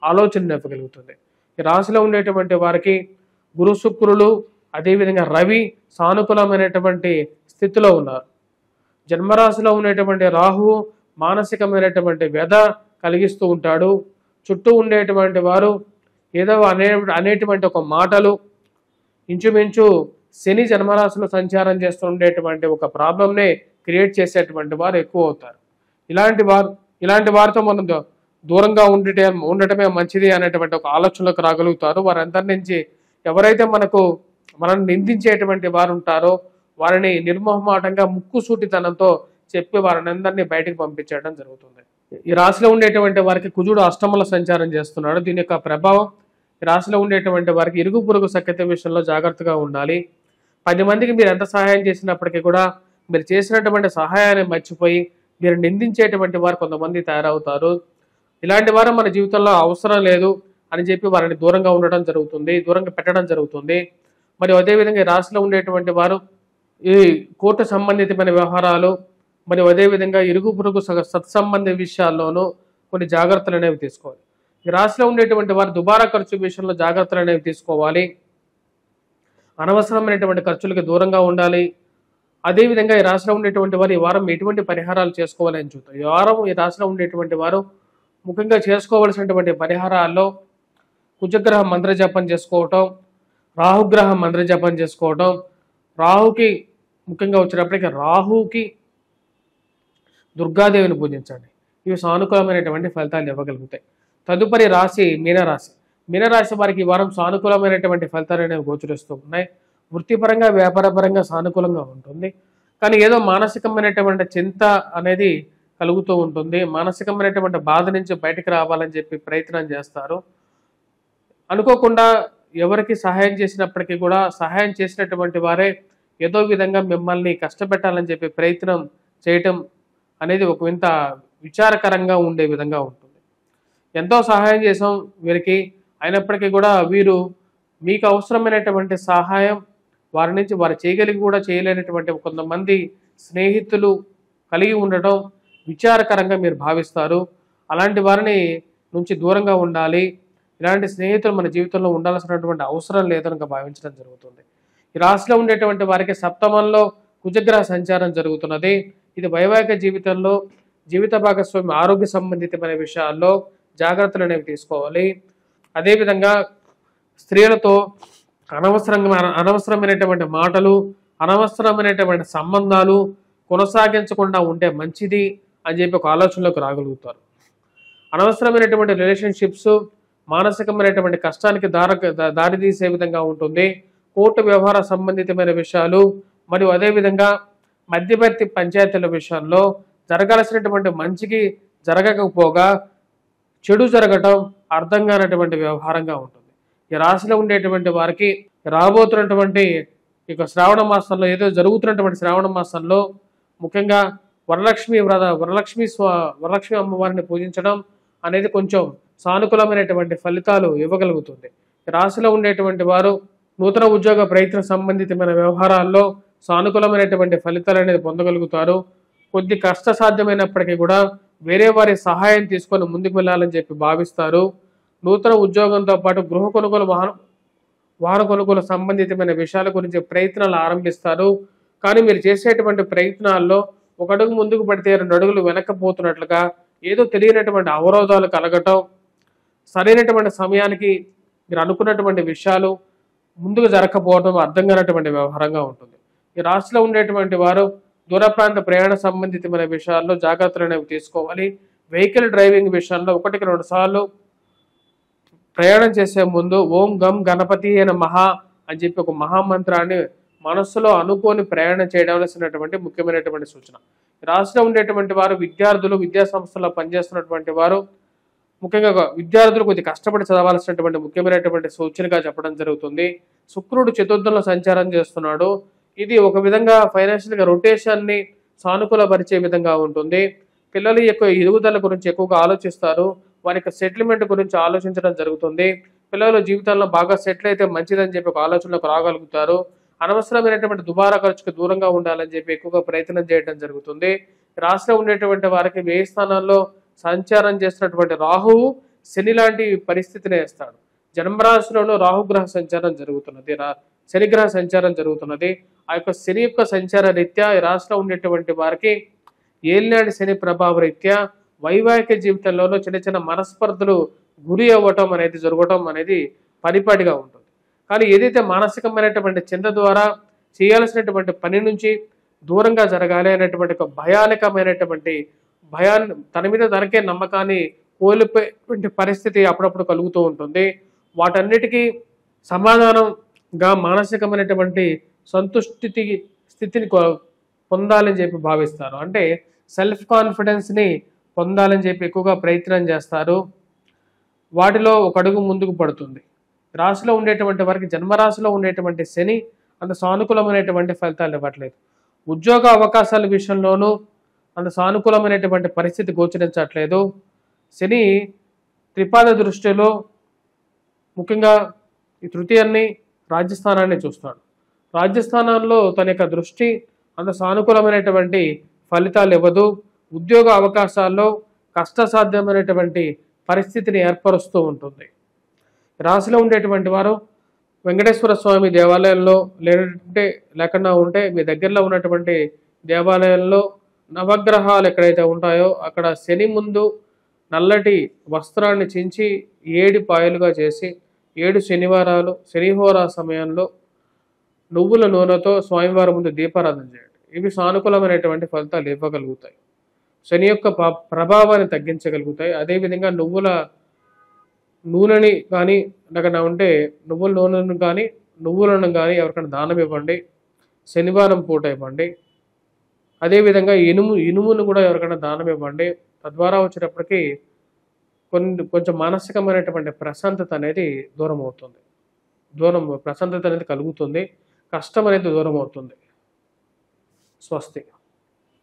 Speaker 2: ఆలోచనని ఇవ్వగలుగుతుంది. ఈ రాశిలో ఉండేటువంటి వారికి గురు శుక్రులు అదేవిధంగా రవి సానుకూలమైనటువంటి స్థితిలో ఉన్నారు. జన్మరాశిలో ఉండేటువంటి రాహు మానసికమైనటువంటి వ్యధ కలిగిస్తూ ఉంటాడు. చుట్టూ ఉండేటువంటి వారు ఏదో అనేటువంటి ఒక మాటలు ఇంచుమించు శని జన్మరాశిలో సంచారం చేస్తుండేటువంటి ఒక ప్రాబ్లంనే క్రియేట్ చేసేటువంటి వారు ఎక్కువ అవుతారు. ఇలాంటి వారితో మనం దూరంగా ఉండటమే మంచిది అనేటువంటి ఒక ఆలోచనలోకి రాగలుగుతారు. వారందరి నుంచి ఎవరైతే మనల్ని నిందించేటువంటి వారు ఉంటారో వారిని నిర్మోహమాటంగా ముక్కుసూటితనంతో చెప్పి వారిని అందరినీ బయటకు పంపించడం జరుగుతుంది. ఈ రాశిలో ఉండేటువంటి వారికి కుజుడు అష్టమంలో సంచారం చేస్తున్నాడు. దీని యొక్క ప్రభావం ఈ రాశిలో ఉండేటువంటి వారికి ఇరుగు పొరుగు సఖ్యత విషయంలో జాగ్రత్తగా ఉండాలి. 10 మందికి మీరు ఎంత సహాయం చేసినప్పటికీ కూడా మీరు చేసినటువంటి సహాయాన్ని మర్చిపోయి మీరు నిందించేటువంటి వారు కొంతమంది తయారవుతారు. ఇలాంటి వారు మన జీవితంలో అవసరం లేదు అని చెప్పి వారిని దూరంగా ఉండడం జరుగుతుంది, దూరంగా పెట్టడం జరుగుతుంది. మరియు అదేవిధంగా ఈ రాశిలో ఉండేటువంటి వారు ఈ కోర్టు సంబంధితమైన వ్యవహారాలు మరియు అదేవిధంగా ఇరుగు పొరుగు సత్సంబంధ విషయాల్లోనూ కొన్ని జాగ్రత్తలు అనేవి తీసుకోవాలి. ఈ రాశిలో ఉండేటువంటి వారు దుబారా ఖర్చు విషయంలో జాగ్రత్తలు అనేవి తీసుకోవాలి. అనవసరమైనటువంటి ఖర్చులకి దూరంగా ఉండాలి. అదేవిధంగా ఈ రాశిలో ఉండేటువంటి వారు ఈ వారం ఎటువంటి పరిహారాలు చేసుకోవాలని చూద్దాం. ఈ వారం ఈ రాశిలో ఉండేటువంటి వారు ముఖ్యంగా చేసుకోవలసినటువంటి పరిహారాల్లో కుజగ్రహ మంత్ర జపం చేసుకోవటం, రాహుగ్రహ మంత్ర జపం చేసుకోవటం, రాహుకి ముఖ్యంగా వచ్చినప్పటికీ రాహుకి దుర్గాదేవిని పూజించండి. ఇవి సానుకూలమైనటువంటి ఫలితాలు ఇవ్వగలుగుతాయి. తదుపరి రాశి మీనరాశి. మీనరాశి వారికి ఈ వారం సానుకూలమైనటువంటి ఫలితాలు అనేవి గోచరిస్తూ ఉన్నాయి. వృత్తిపరంగా వ్యాపారపరంగా సానుకూలంగా ఉంటుంది. కానీ ఏదో మానసికమైనటువంటి చింత అనేది కలుగుతూ ఉంటుంది. మానసికమైనటువంటి బాధ నుంచి బయటకు రావాలని చెప్పి ప్రయత్నం చేస్తారు. అనుకోకుండా ఎవరికి సహాయం చేసినప్పటికీ కూడా సహాయం చేసినటువంటి వారే ఏదో విధంగా మిమ్మల్ని కష్టపెట్టాలని చెప్పి ప్రయత్నం చేయటం అనేది ఒక వింత విచారకరంగా ఉండే విధంగా ఉంటుంది. ఎంతో సహాయం చేసాం వీరికి, అయినప్పటికీ కూడా వీరు మీకు అవసరమైనటువంటి సహాయం వారి నుంచి వారు చేయగలిగి కూడా చేయలేనటువంటి కొంతమంది స్నేహితులు కలిగి ఉండటం విచారకరంగా మీరు భావిస్తారు. అలాంటి వారిని నుంచి దూరంగా ఉండాలి. ఇలాంటి స్నేహితులు మన జీవితంలో ఉండాల్సినటువంటి అవసరం లేదనగా భావించడం జరుగుతుంది. ఈ రాశిలో ఉండేటువంటి వారికి సప్తమంలో కుజగ్రహ సంచారం జరుగుతున్నది. ఇది వైవాహిక జీవితంలో జీవిత భాగస్వామి ఆరోగ్య సంబంధితమైన విషయాల్లో జాగ్రత్తలు అనేవి తీసుకోవాలి. అదేవిధంగా స్త్రీలతో అనవసరమైనటువంటి మాటలు, అనవసరమైనటువంటి సంబంధాలు కొనసాగించకుండా ఉంటే మంచిది అని చెప్పి ఒక ఆలోచనలోకి రాగలుగుతారు. అనవసరమైనటువంటి రిలేషన్షిప్స్ మానసికమైనటువంటి కష్టానికి దారితీసే విధంగా ఉంటుంది. కోర్టు వ్యవహార సంబంధితమైన విషయాలు మరియు అదేవిధంగా మధ్యవర్తి పంచాయతీల విషయంలో జరగాల్సినటువంటి మంచికి జరగకపోగా చెడు జరగటం అర్థం కానటువంటి వ్యవహారంగా ఉంటుంది. ఈ రాశిలో ఉండేటువంటి వారికి రాబోతున్నటువంటి ఇక శ్రావణ మాసంలో ఏదో జరుగుతున్నటువంటి శ్రావణ మాసంలో ముఖ్యంగా వరలక్ష్మి అమ్మవారిని పూజించడం అనేది కొంచెం సానుకూలమైనటువంటి ఫలితాలు ఇవ్వగలుగుతుంది. రాశిలో ఉండేటువంటి వారు నూతన ఉద్యోగ ప్రయత్న సంబంధితమైన వ్యవహారాల్లో సానుకూలమైనటువంటి ఫలితాలు అనేది పొందగలుగుతారు. కొద్ది కష్టసాధ్యమైనప్పటికీ కూడా వేరే వారి సహాయం తీసుకొని ముందుకు వెళ్ళాలని చెప్పి భావిస్తారు. నూతన ఉద్యోగంతో పాటు గృహ కొనుగోలు వాహన కొనుగోలు సంబంధితమైన విషయాల గురించి ప్రయత్నాలు ఆరంభిస్తారు. కానీ మీరు చేసేటువంటి ప్రయత్నాల్లో ఒక అడుగు ముందుకు పడితే 2 అడుగులు వెనక్కిపోతున్నట్లుగా ఏదో తెలియనటువంటి అవరోధాలు కలగటం, సరైనటువంటి సమయానికి మీరు అనుకున్నటువంటి విషయాలు ముందుకు జరగకపోవడం అర్థం కానటువంటి వ్యవహారంగా ఉంటుంది. ఈ రాశిలో ఉండేటువంటి వారు దూర ప్రాంత ప్రయాణ సంబంధితమైన విషయాల్లో జాగ్రత్తలు అనేవి తీసుకోవాలి. వెహికల్ డ్రైవింగ్ విషయంలో 1-2 సార్లు ప్రయాణం చేసే ముందు ఓం గం గణపతి నమః అని చెప్పి ఒక మహామంత్రాన్ని మనస్సులో అనుకోని ప్రయాణం చేయవలసినటువంటి ముఖ్యమైనటువంటి సూచన. రాష్ట్రంలో ఉండేటువంటి వారు విద్యార్థులు, విద్యా సంస్థల్లో పనిచేస్తున్నటువంటి వారు ముఖ్యంగా విద్యార్థులు కొద్దిగా కష్టపడి చదవాల్సినటువంటి ముఖ్యమైనటువంటి సూచనగా చెప్పడం జరుగుతుంది. శుక్రుడు చతుర్థంలో సంచారం చేస్తున్నాడు. ఇది ఒక విధంగా ఫైనాన్షియల్గా రొటేషన్ని సానుకూలపరిచే విధంగా ఉంటుంది. పిల్లల యొక్క ఎదుగుదల గురించి ఎక్కువగా ఆలోచిస్తారు. వారి యొక్క సెటిల్మెంట్ గురించి ఆలోచించడం జరుగుతుంది. పిల్లల జీవితాల్లో బాగా సెటిల్ అయితే మంచిదని చెప్పి ఒక ఆలోచనలోకి రాగలుగుతారు. అనవసరమైనటువంటి దుబారా ఖర్చుకు దూరంగా ఉండాలని చెప్పి ఎక్కువగా ప్రయత్నం చేయడం జరుగుతుంది. రాష్ట్రంలో ఉండేటువంటి వారికి వ్యయ స్థానాల్లో సంచారం చేస్తున్నటువంటి రాహువు శని లాంటి పరిస్థితిని వేస్తాడు. జన్మరాశిలోనూ రాహుగ్రహ సంచారం జరుగుతున్నది, శనిగ్రహ సంచారం జరుగుతున్నది. ఆ యొక్క శని యొక్క సంచార రీత్యా ఈ రాష్ట్రంలో ఉండేటువంటి వారికి ఏలినాటి శని ప్రభావ రీత్యా వైవాహిక జీవితంలోనూ చిన్న చిన్న మనస్పర్ధలు గురి అవ్వటం అనేది జరగటం అనేది పరిపాటిగా ఉంటుంది. కానీ ఏదైతే మానసికమైనటువంటి చింత ద్వారా చేయాల్సినటువంటి పని నుంచి దూరంగా జరగాలి అనేటువంటి ఒక భయాన్ని తన మీద తనకే నమ్మకాన్ని కోల్పోయేటువంటి పరిస్థితి అప్పుడప్పుడు కలుగుతూ ఉంటుంది. వాటన్నిటికీ సమాధానంగా మానసికమైనటువంటి స్థితిని పొందాలని చెప్పి భావిస్తారు. అంటే సెల్ఫ్ కాన్ఫిడెన్స్ని పొందాలని చెప్పి ఎక్కువగా ప్రయత్నం చేస్తారు. వాటిలో ఒక అడుగు ముందుకు పడుతుంది. రాశిలో ఉండేటువంటి వారికి జన్మరాశిలో ఉండేటువంటి శని అంత సానుకూలమైనటువంటి ఫలితాలు ఇవ్వట్లేదు. ఉద్యోగ అవకాశాల విషయంలోనూ అంత సానుకూలమైనటువంటి పరిస్థితి గోచరించట్లేదు. శని త్రిపాద దృష్టిలో ముఖ్యంగా ఈ తృతీయాన్ని రాజ్యస్థానాన్ని చూస్తాడు. రాజ్యస్థానాల్లో తన యొక్క దృష్టి అంత సానుకూలమైనటువంటి ఫలితాలు ఇవ్వదు. ఉద్యోగ అవకాశాల్లో కష్టసాధ్యమైనటువంటి పరిస్థితిని ఏర్పరుస్తూ ఉంటుంది. రాశిలో ఉండేటువంటి వారు వెంకటేశ్వర స్వామి దేవాలయంలో లేకుండా ఉంటే మీ దగ్గరలో ఉన్నటువంటి దేవాలయంలో నవగ్రహాలు ఎక్కడైతే ఉంటాయో అక్కడ శని ముందు నల్లటి వస్త్రాన్ని చించి 7 పాయలుగా చేసి 7 శనివారాలు శనిహోరా సమయంలో నువ్వుల నూనెతో స్వామివారి ముందు దీపారాధన చేయండి. ఇవి సానుకూలమైనటువంటి ఫలితాలు ఇవ్వగలుగుతాయి. శని యొక్క ప్రభావాన్ని తగ్గించగలుగుతాయి. అదేవిధంగా నువ్వుల నూనెని కానీ లేకుండా ఉంటే నువ్వుల నూనెను కానీ నువ్వులను కానీ ఎవరికైనా దానం ఇవ్వండి. శనివారం పూట ఇవ్వండి. అదేవిధంగా ఇనుమును కూడా ఎవరికైనా దానం ఇవ్వండి. తద్వారా వచ్చేటప్పటికి కొంచెం మానసికమైనటువంటి ప్రశాంతత అనేది దూరం అవుతుంది. ప్రశాంతత అనేది కలుగుతుంది. కష్టం అనేది దూరం అవుతుంది. స్వస్తి.